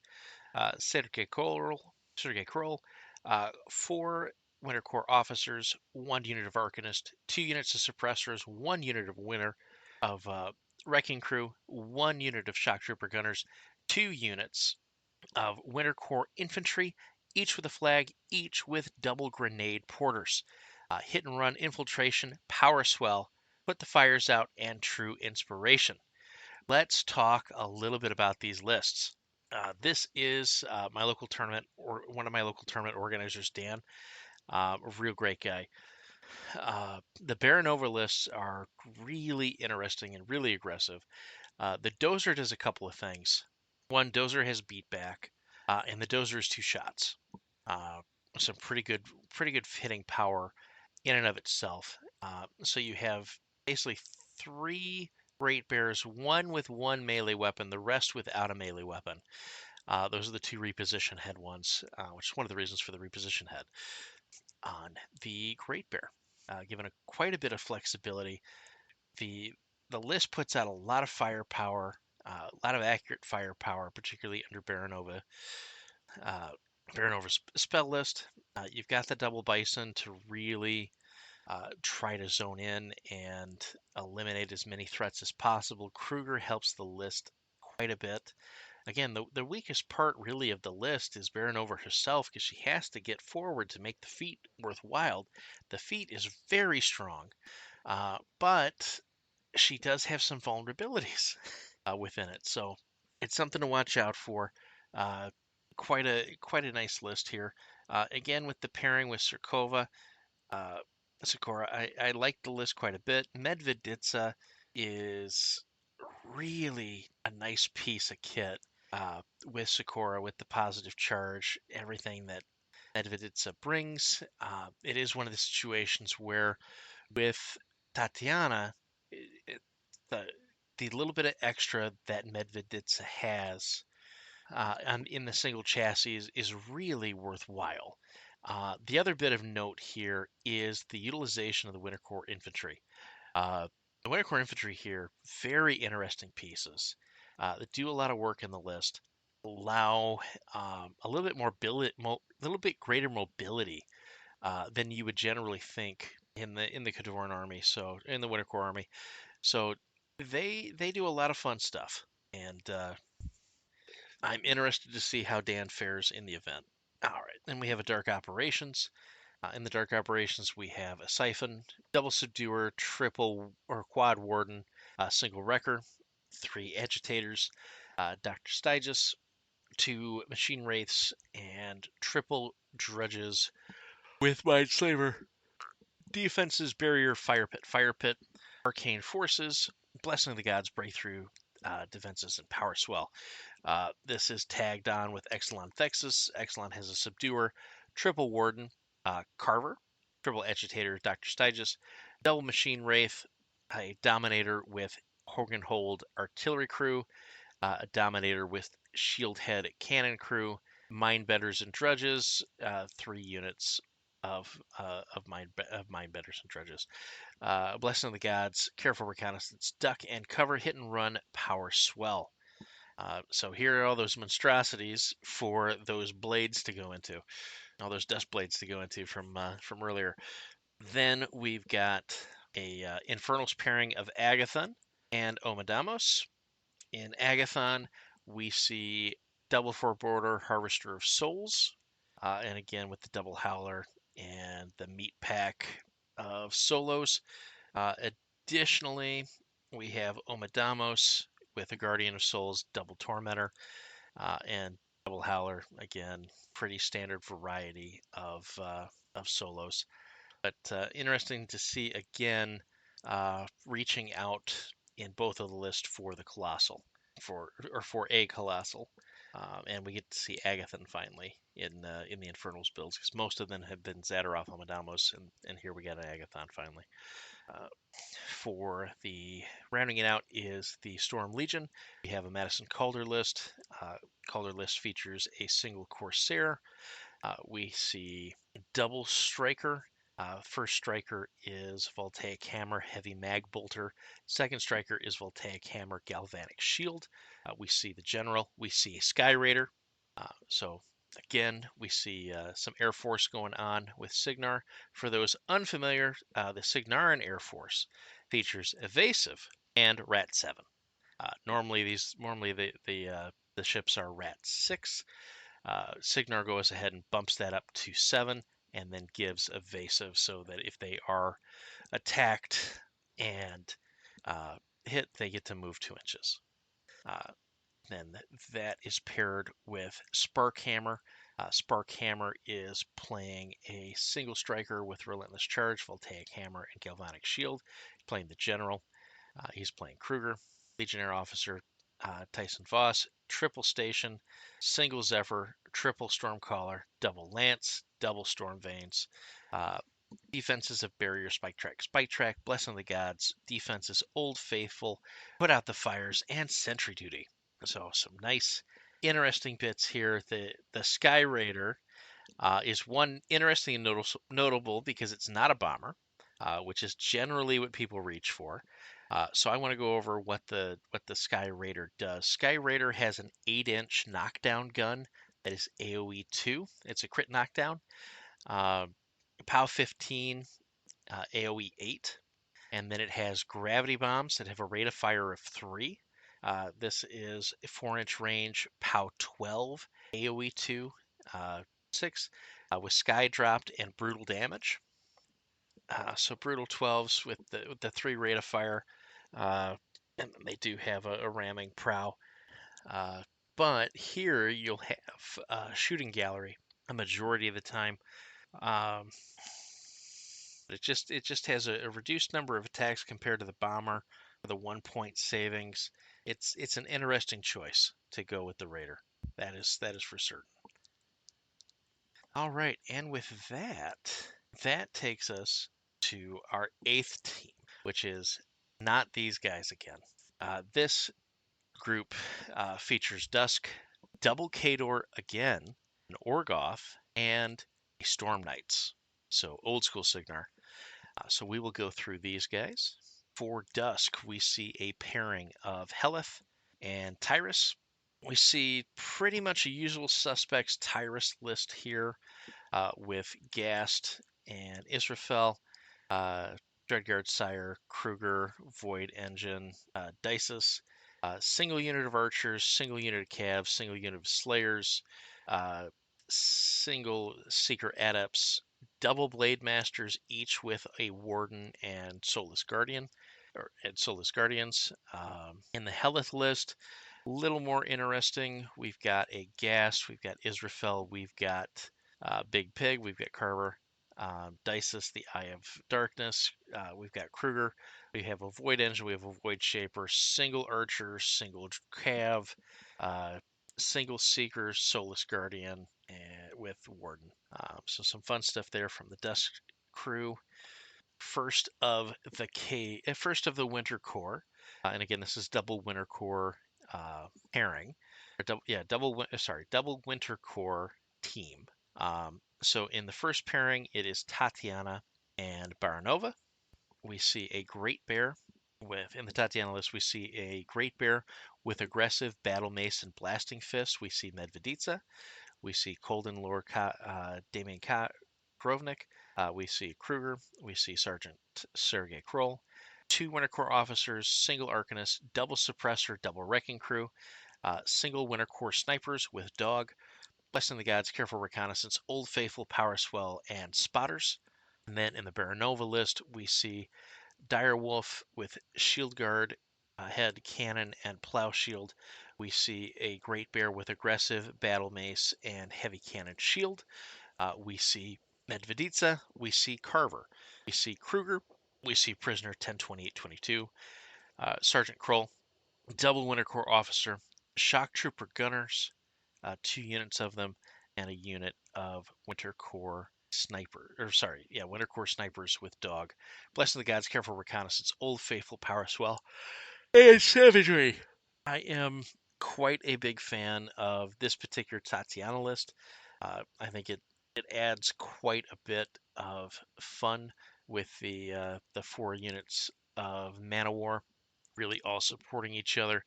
Sergei Kroll, four Winter Corps officers, one unit of Arcanist, two units of Suppressors, one unit of Wrecking Crew, one unit of Shock Trooper Gunners, two units of Winter Corps Infantry, each with a flag, each with double grenade porters. Hit and Run, Infiltration, Power Swell, Put the Fires Out, and True Inspiration. Let's talk a little bit about these lists. This is my local tournament, or one of my local tournament organizers, Dan. A real great guy. The Baronova lists are really interesting and really aggressive. The Dozer does a couple of things. One, Dozer has beat back, and the Dozer is two shots. Uh, some pretty good hitting power in and of itself. So you have basically three Great Bears, one with one melee weapon, the rest without a melee weapon. Those are the two reposition head ones, which is one of the reasons for the reposition head on the Great Bear. Given quite a bit of flexibility, the the list puts out a lot of firepower, a lot of accurate firepower, particularly under Baronova. Uh, Baranova's spell list. You've got the double bison to really try to zone in and eliminate as many threats as possible. Kruger helps the list quite a bit. Again, the weakest part really of the list is Baronova herself because she has to get forward to make the feat worthwhile. The feat is very strong, but she does have some vulnerabilities within it. So it's something to watch out for. Uh, quite a nice list here. Again, with the pairing with Sirkova, uh, Sakura, I like the list quite a bit. Medveditsa is really a nice piece of kit with Sakura, with the positive charge, everything that Medveditsa brings. It is one of the situations where with Tatiana, the the little bit of extra that Medveditsa has in the single chassis is really worthwhile. The other bit of note here is the utilization of the Winter Corps infantry. Uh, the Winter Corps infantry here, very interesting pieces that do a lot of work in the list, allow a little bit more little bit greater mobility than you would generally think in the Kadoran army, so in the Winter Corps army. So they do a lot of fun stuff, and I'm interested to see how Dan fares in the event. All right, then we have a Dark Operations. In the Dark Operations, we have a Siphon, Double Subduer, Triple or Quad Warden, Single Wrecker, three Agitators, Dr. Stygus, two Machine Wraiths, and triple Drudges with Mindslaver. Defenses, Barrier, Fire Pit, Arcane Forces, Blessing of the Gods, Breakthrough, Defenses, and Power Swell. This is tagged on with Exelon Thexus. Exelon has a Subduer, Triple Warden, Carver, Triple Agitator, Dr. Stygus, Double Machine Wraith, a Dominator with Horgenhold Artillery Crew, a Dominator with Shield Head Cannon Crew, Mindbenders and Drudges, three units of Mindbenders and Drudges. Blessing of the Gods, Careful Reconnaissance, Duck and Cover, Hit and Run, Power Swell. So here are all those monstrosities for those blades to go into, all those dust blades to go into from earlier. Then we've got a Infernals pairing of Agathon and Omidamos. In Agathon, we see double four border Harvester of Souls, and again with the double howler and the meat pack of solos. Additionally, we have Omidamos with a Guardian of Souls, double Tormentor, and double howler. Again, pretty standard variety of solos, but interesting to see again reaching out in both of the list for the colossal for a colossal, and we get to see Agathon finally in the Infernals builds because most of them have been Zadaroth Omidamos, and here we got an Agathon finally. For the rounding it out is the Storm Legion. We have a Madison Calder list. Calder list features a single Corsair. We see double Striker. First Striker is Voltaic Hammer, Heavy Mag Bolter. Second Striker is Voltaic Hammer, Galvanic Shield. We see the General. We see Sky Raider. So again, we see some Air Force going on with Signar. For those unfamiliar, the Signaran Air Force features Evasive and Rat 7. Normally the ships are Rat 6. Signar goes ahead and bumps that up to 7 and then gives Evasive so that if they are attacked and hit, they get to move 2 inches. Then that is paired with Spark Hammer. Spark Hammer is playing a single striker with Relentless Charge, Voltaic Hammer, and Galvanic Shield. Playing the General. He's playing Kruger. Legionnaire Officer Tyson Voss. Triple Station, single Zephyr, triple Stormcaller, double Lance, double Storm Veins. Defenses of Barrier, Spike Track, Blessing of the Gods. Defenses Old Faithful, Put Out the Fires, and Sentry Duty. So some nice, interesting bits here. The Sky Raider is one interesting and notable because it's not a bomber, which is generally what people reach for. So I want to go over what the Sky Raider does. Sky Raider has an 8-inch knockdown gun that is AoE 2. It's a crit knockdown. POW 15, AoE 8. And then it has gravity bombs that have a rate of fire of 3. This is a 4-inch range, POW 12, AoE 2, 6, with sky dropped and brutal damage. So brutal 12s with the 3 rate of fire, and they do have a ramming prow. But here you'll have shooting gallery a majority of the time. It just has a reduced number of attacks compared to the bomber, the 1-point savings. It's an interesting choice to go with the Raider. That is for certain. All right, and with that takes us to our 8th team, which is not these guys again. This group features Dusk, double Khador again, an Orgoth, and a Storm Knights. So old school Signar. So we will go through these guys. For Dusk, we see a pairing of Heleth and Tyrus. We see pretty much a usual suspects Tyrus list here with Gast and Israfel, Dreadguard Sire, Kruger, Void Engine, Dices, single unit of archers, single unit of calves, single unit of slayers, single seeker adepts, double blade masters, each with a warden and soulless guardian, and soulless guardians. In the Heleth list, a little more interesting. We've got a Ghast, we've got Israfel, we've got Big Pig, we've got Carver, Dices, the Eye of Darkness, we've got Kruger, we have a Void Engine, we have a Void Shaper, single Archer, single Cav, single Seeker, Soulless Guardian, and with Warden. So some fun stuff there from the Dusk crew. First of the Winter Core, and again this is double Winter Core pairing, or double Winter Core team. So in the first pairing, it is Tatiana and Baranova. We see a Great Bear in the Tatiana list. We see a Great Bear with aggressive Battle Mace and Blasting Fist. We see Medveditsa. We see Colden Lord Damien Grovnik. We see Kruger. We see Sergeant Sergei Kroll. 2 Winter Corps officers, single Arcanist, double Suppressor, double Wrecking Crew, single Winter Corps snipers with Dog, Blessing the Gods, Careful Reconnaissance, Old Faithful, Power Swell, and Spotters. And then in the Baranova list, we see Direwolf with Shield Guard, Head, Cannon, and Plow Shield. We see a Great Bear with Aggressive, Battle Mace, and Heavy Cannon Shield. We see Medveditsa. We see Carver. We see Kruger. We see Prisoner 102822. Sergeant Kroll, double Winter Corps officer, Shock Trooper Gunners, 2 units of them, and a unit of Winter Corps Winter Corps snipers with Dog. Blessing the Gods, Careful Reconnaissance, Old Faithful, Power Swell, and Savagery. I am quite a big fan of this particular Tatiana list. I think it adds quite a bit of fun with the 4 units of Mana War, really all supporting each other.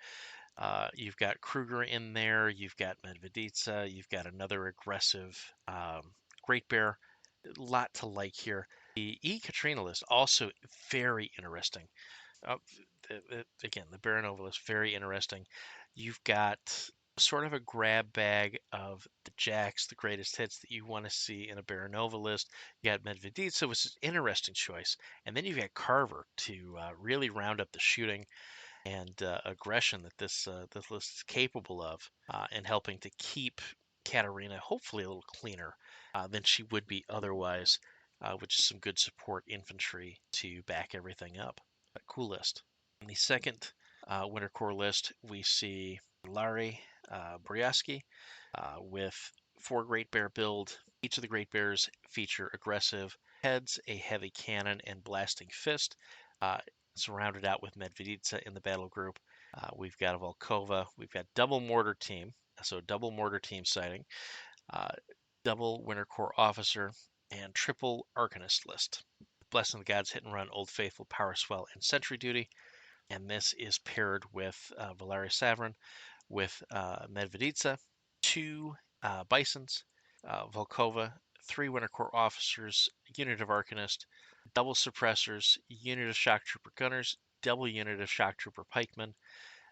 You've got Kruger in there, you've got Medveditsa, you've got another aggressive Great Bear. A lot to like here. The Katrina list also very interesting. Uh, Again, the Baranova list very interesting. You've got sort of a grab bag of the jacks, the greatest hits that you want to see in a Baranova list. You got Medveditsa, which is an interesting choice, and then you've got Carver to really round up the shooting. and aggression that this list is capable of, and helping to keep Katarina hopefully a little cleaner than she would be otherwise, which is some good support infantry to back everything up. A cool list. In the second Winter Corps list, we see Larry Briaski with 4 Great Bear build. Each of the Great Bears feature aggressive heads, a heavy cannon, and blasting fist. Surrounded out with Medveditsa in the battle group. We've got a Volkova. We've got double mortar team, so double mortar team sighting, uh, double Winter Corps officer, and triple Arcanist list. Blessing the Gods, Hit and Run, Old Faithful, Power Swell, and Sentry Duty. And this is paired with Valery Savrin with Medveditsa, 2 Bisons, Volkova, 3 Winter Corps officers, unit of Arcanist, double suppressors, unit of Shock Trooper Gunners, double unit of Shock Trooper Pikemen,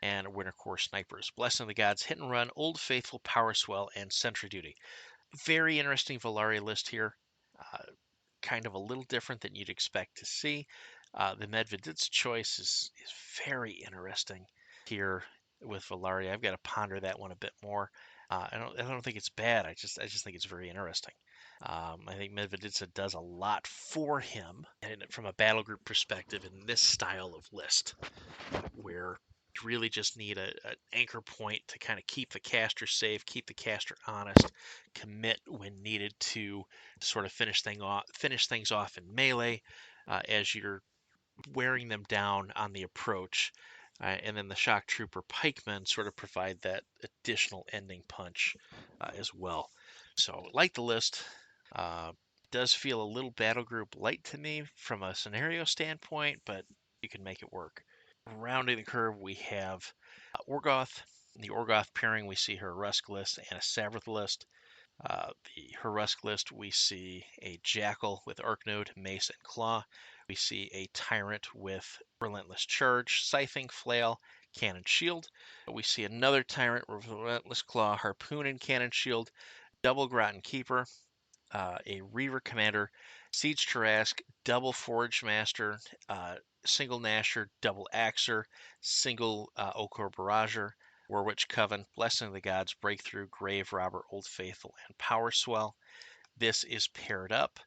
and Winter Corps snipers. Blessing the Gods, Hit and Run, Old Faithful, Power Swell, and Sentry Duty. Very interesting Valery list here. Kind of a little different than you'd expect to see. The Medveditsa choice is very interesting here with Valery. I've got to ponder that one a bit more. I don't think it's bad. I just think it's very interesting. I think Medveditsa does a lot for him, and from a battle group perspective, in this style of list, where you really just need an anchor point to kind of keep the caster safe, keep the caster honest, commit when needed to sort of finish things off in melee as you're wearing them down on the approach. And then the Shock Trooper Pikemen sort of provide that additional ending punch as well. So, like the list, does feel a little battle group light to me from a scenario standpoint, but you can make it work. Rounding the curve, we have Orgoth. In the Orgoth pairing, we see her Rusk list and a Savrith list. The Hurusk list, we see a Jackal with Arknode, Mace, and Claw. We see a Tyrant with Relentless Charge, Scything, Flail, Cannon, Shield. We see another Tyrant with Relentless Claw, Harpoon, and Cannon, Shield, double Groton Keeper, a Reaver Commander, Siege Tarrasque, double Forge Master, single Nasher, double Axer, single Okor Barrager, Warwitch Coven, Blessing of the Gods, Breakthrough, Grave Robber, Old Faithful, and Power Swell. This is paired up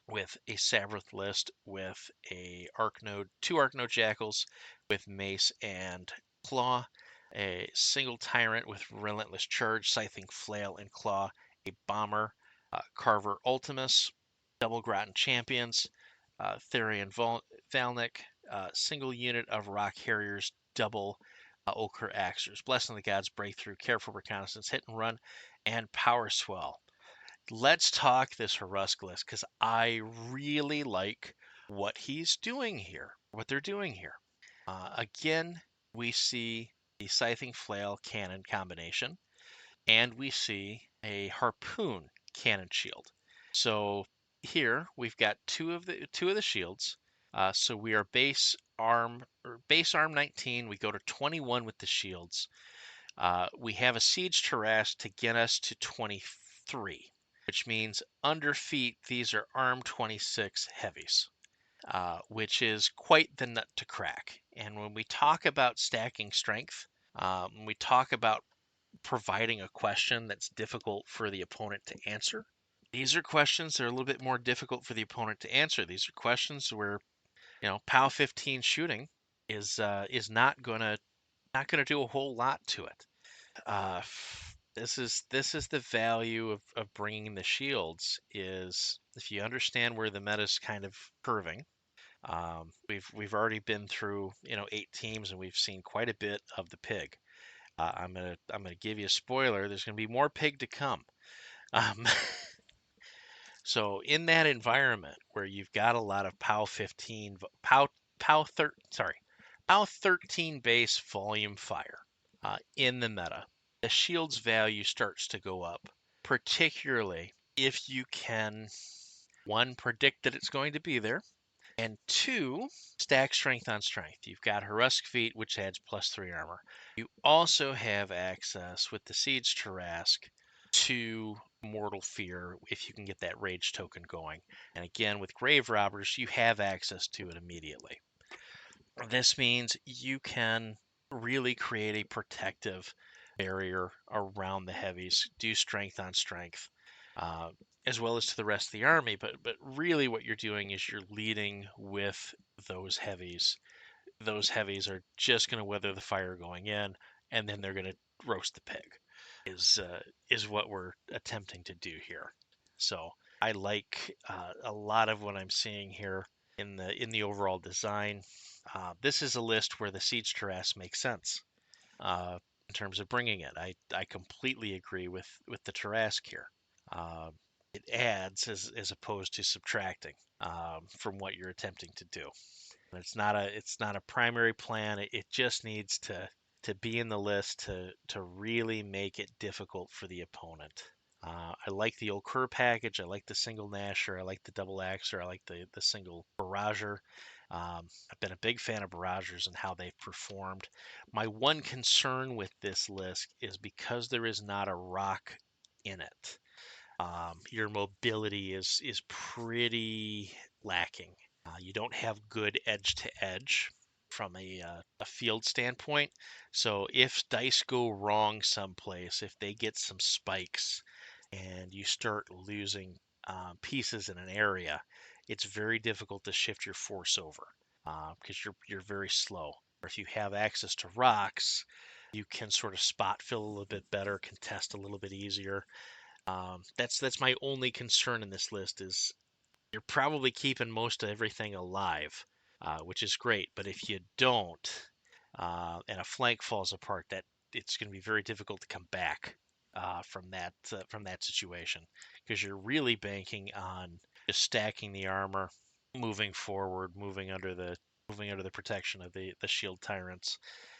with a Savrith list with a Arknode, 2 Arknode Jackals with Mace and Claw, a single Tyrant with Relentless Charge, Scything, Flail, and Claw, a Bomber, Carver Ultimus, double Groton Champions, Therian Valnik, single unit of Rock Harriers, double Ochre Axers, Blessing the Gods, Breakthrough, Careful Reconnaissance, Hit and Run, and Power Swell. Let's talk this Hurusk list because I really like what he's doing here, what they're doing here. Again, we see the Scything Flail Cannon combination, and we see a Harpoon Cannon Shield. So here we've got two of the shields. So we are base arm 19. We go to 21 with the shields. We have a Siege Tarrasque to get us to 23, which means under feet these are arm 26 heavies, which is quite the nut to crack. And when we talk about stacking strength, when we talk about providing a question that's difficult for the opponent to answer, these are questions that are a little bit more difficult for the opponent to answer. These are questions where, POW 15 shooting is not gonna do a whole lot to it. This is the value of bringing the shields, is if you understand where the meta's kind of curving. We've already been through 8 teams and we've seen quite a bit of the pig. I'm gonna give you a spoiler. There's gonna be more pig to come. So in that environment where you've got a lot of POW 15, POW 13 base volume fire in the meta, the shield's value starts to go up, particularly if you can, 1, predict that it's going to be there, and 2, stack strength on strength. You've got Hurusk feet, which adds +3 armor. You also have access with the Siege Tarrasque to Mortal Fear if you can get that Rage token going. And again, with Grave Robbers, you have access to it immediately. This means you can really create a protective barrier around the heavies, do strength on strength, uh, as well as to the rest of the army. But really, what you're doing is you're leading with those heavies. Those heavies are just going to weather the fire going in, and then they're going to roast the pig. Is what we're attempting to do here. So I like a lot of what I'm seeing here in the overall design. This is a list where the siege terrace makes sense in terms of bringing it. I completely agree with the Tarrasque here. Uh, it adds as opposed to subtracting from what you're attempting to do. It's not a primary plan. It just needs to be in the list to really make it difficult for the opponent. I like the Okur package. I like the single Nasher. I like the double Axer. I like the single Barrager. I've been a big fan of Barragers and how they've performed. My one concern with this list is because there is not a rock in it. Your mobility is pretty lacking. You don't have good edge to edge from a field standpoint. So if dice go wrong someplace, if they get some spikes and you start losing pieces in an area, it's very difficult to shift your force over because you're very slow. Or if you have access to rocks, you can sort of spot fill a little bit better, contest a little bit easier. That's my only concern in this list is you're probably keeping most of everything alive, which is great. But if you don't, and a flank falls apart, that it's going to be very difficult to come back from that situation because you're really banking on just stacking the armor, moving forward, moving under the protection of the shield tyrants,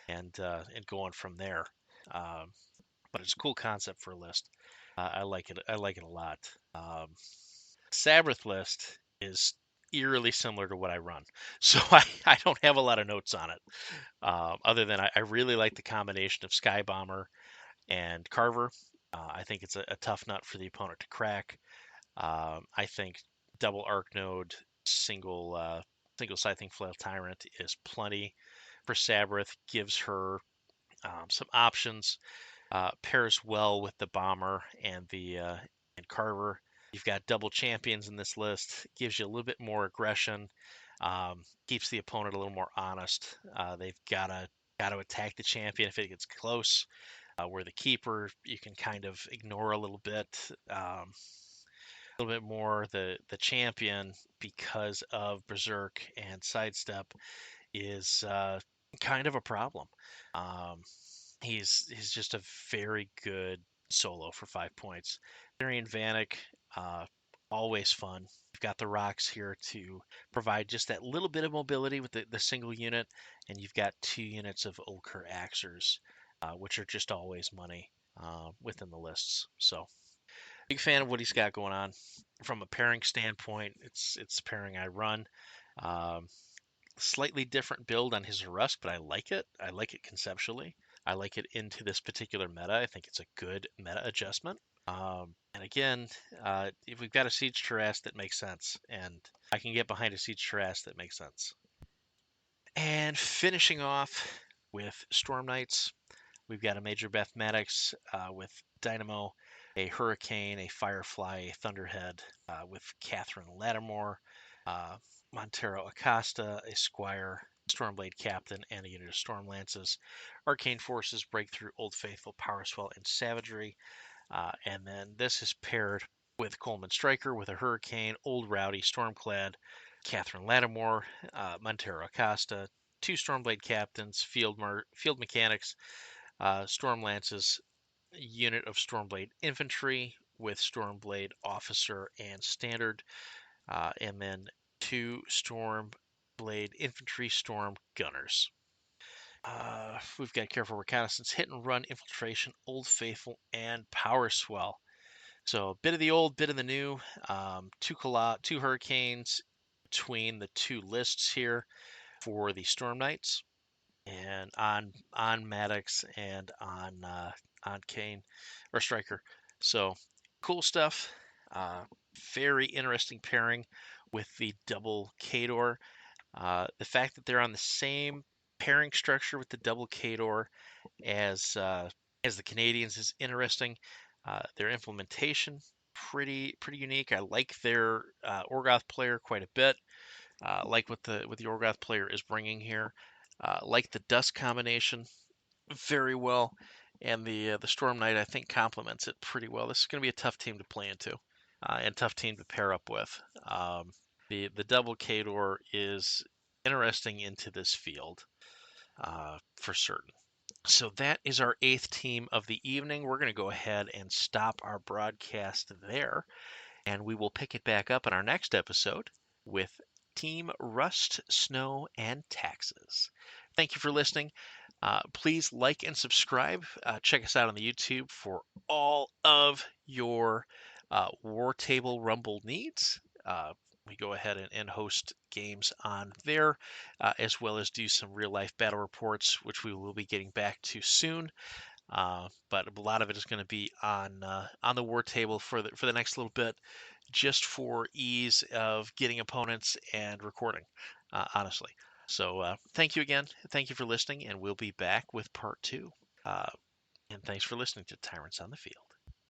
and going from there. Um, but it's a cool concept for a list. I like it. I like it a lot. Sabbath list is eerily similar to what I run, so I don't have a lot of notes on it. Other than I really like the combination of Sky Bomber and Carver. I think it's a tough nut for the opponent to crack. I think double arc node, single scything flail tyrant is plenty for Sabbath. Gives her some options. Pairs well with the bomber and Carver. You've got double champions in this list. Gives you a little bit more aggression. Keeps the opponent a little more honest. They've got to attack the champion if it gets close. Where the keeper you can kind of ignore a little bit more. The champion, because of berserk and sidestep, is kind of a problem. Um, he's just a very good solo for 5 points. Darian Vanek, uh, always fun. You've got the rocks here to provide just that little bit of mobility with the single unit, and you've got 2 units of Ochre Axers, which are just always money within the lists. So big fan of what he's got going on. From a pairing standpoint, it's the pairing I run. Um, Slightly different build on his Rusk, but I like it. I like it conceptually. I like it into this particular meta. I think it's a good meta adjustment. And again, if we've got a Siege Terrace that makes sense, and I can get behind a Siege Terrace that makes sense. And finishing off with Storm Knights, we've got a Major Mathematics with Dynamo, a Hurricane, a Firefly, a Thunderhead with Catherine Lattimore, uh, Montero Acosta, a Squire, Stormblade Captain, and a unit of Storm Lances. Arcane Forces, Breakthrough, Old Faithful, Power Swell, and Savagery. And then this is paired with Coleman Striker with a Hurricane, Old Rowdy, Stormclad, Catherine Lattimore, Montero Acosta, 2 Stormblade Captains, Field Mechanics, Storm Lances, unit of Stormblade Infantry with Stormblade Officer and Standard, and then 2 Stormblade Infantry Storm Gunners. We've got Careful Reconnaissance, Hit and Run, Infiltration, Old Faithful, and Power Swell. So a bit of the old, bit of the new. Two Hurricanes between the 2 lists here for the Storm Knights, and on Maddox and on Kane or Striker. So cool stuff. Very interesting pairing with the double Kador. The fact that they're on the same pairing structure with the double K-Door as the Canadians is interesting. Their implementation pretty unique. I like their Orgoth player quite a bit. Like what the Orgoth player is bringing here. Like the Dust combination very well, and the Storm Knight I think complements it pretty well. This is going to be a tough team to play into, and tough team to pair up with. The double K-Door is interesting into this field for certain. So that is our 8th team of the evening. We're going to go ahead and stop our broadcast there, and we will pick it back up in our next episode with Team Rust, Snow, and Taxes. Thank you for listening. Please like and subscribe. Check us out on the YouTube for all of your War Table Rumble needs. We go ahead and host games on there, as well as do some real life battle reports, which we will be getting back to soon. But a lot of it is going to be on the War Table for the next little bit, just for ease of getting opponents and recording, honestly. So thank you again. Thank you for listening, and we'll be back with part 2. And thanks for listening to Tyrants on the Field.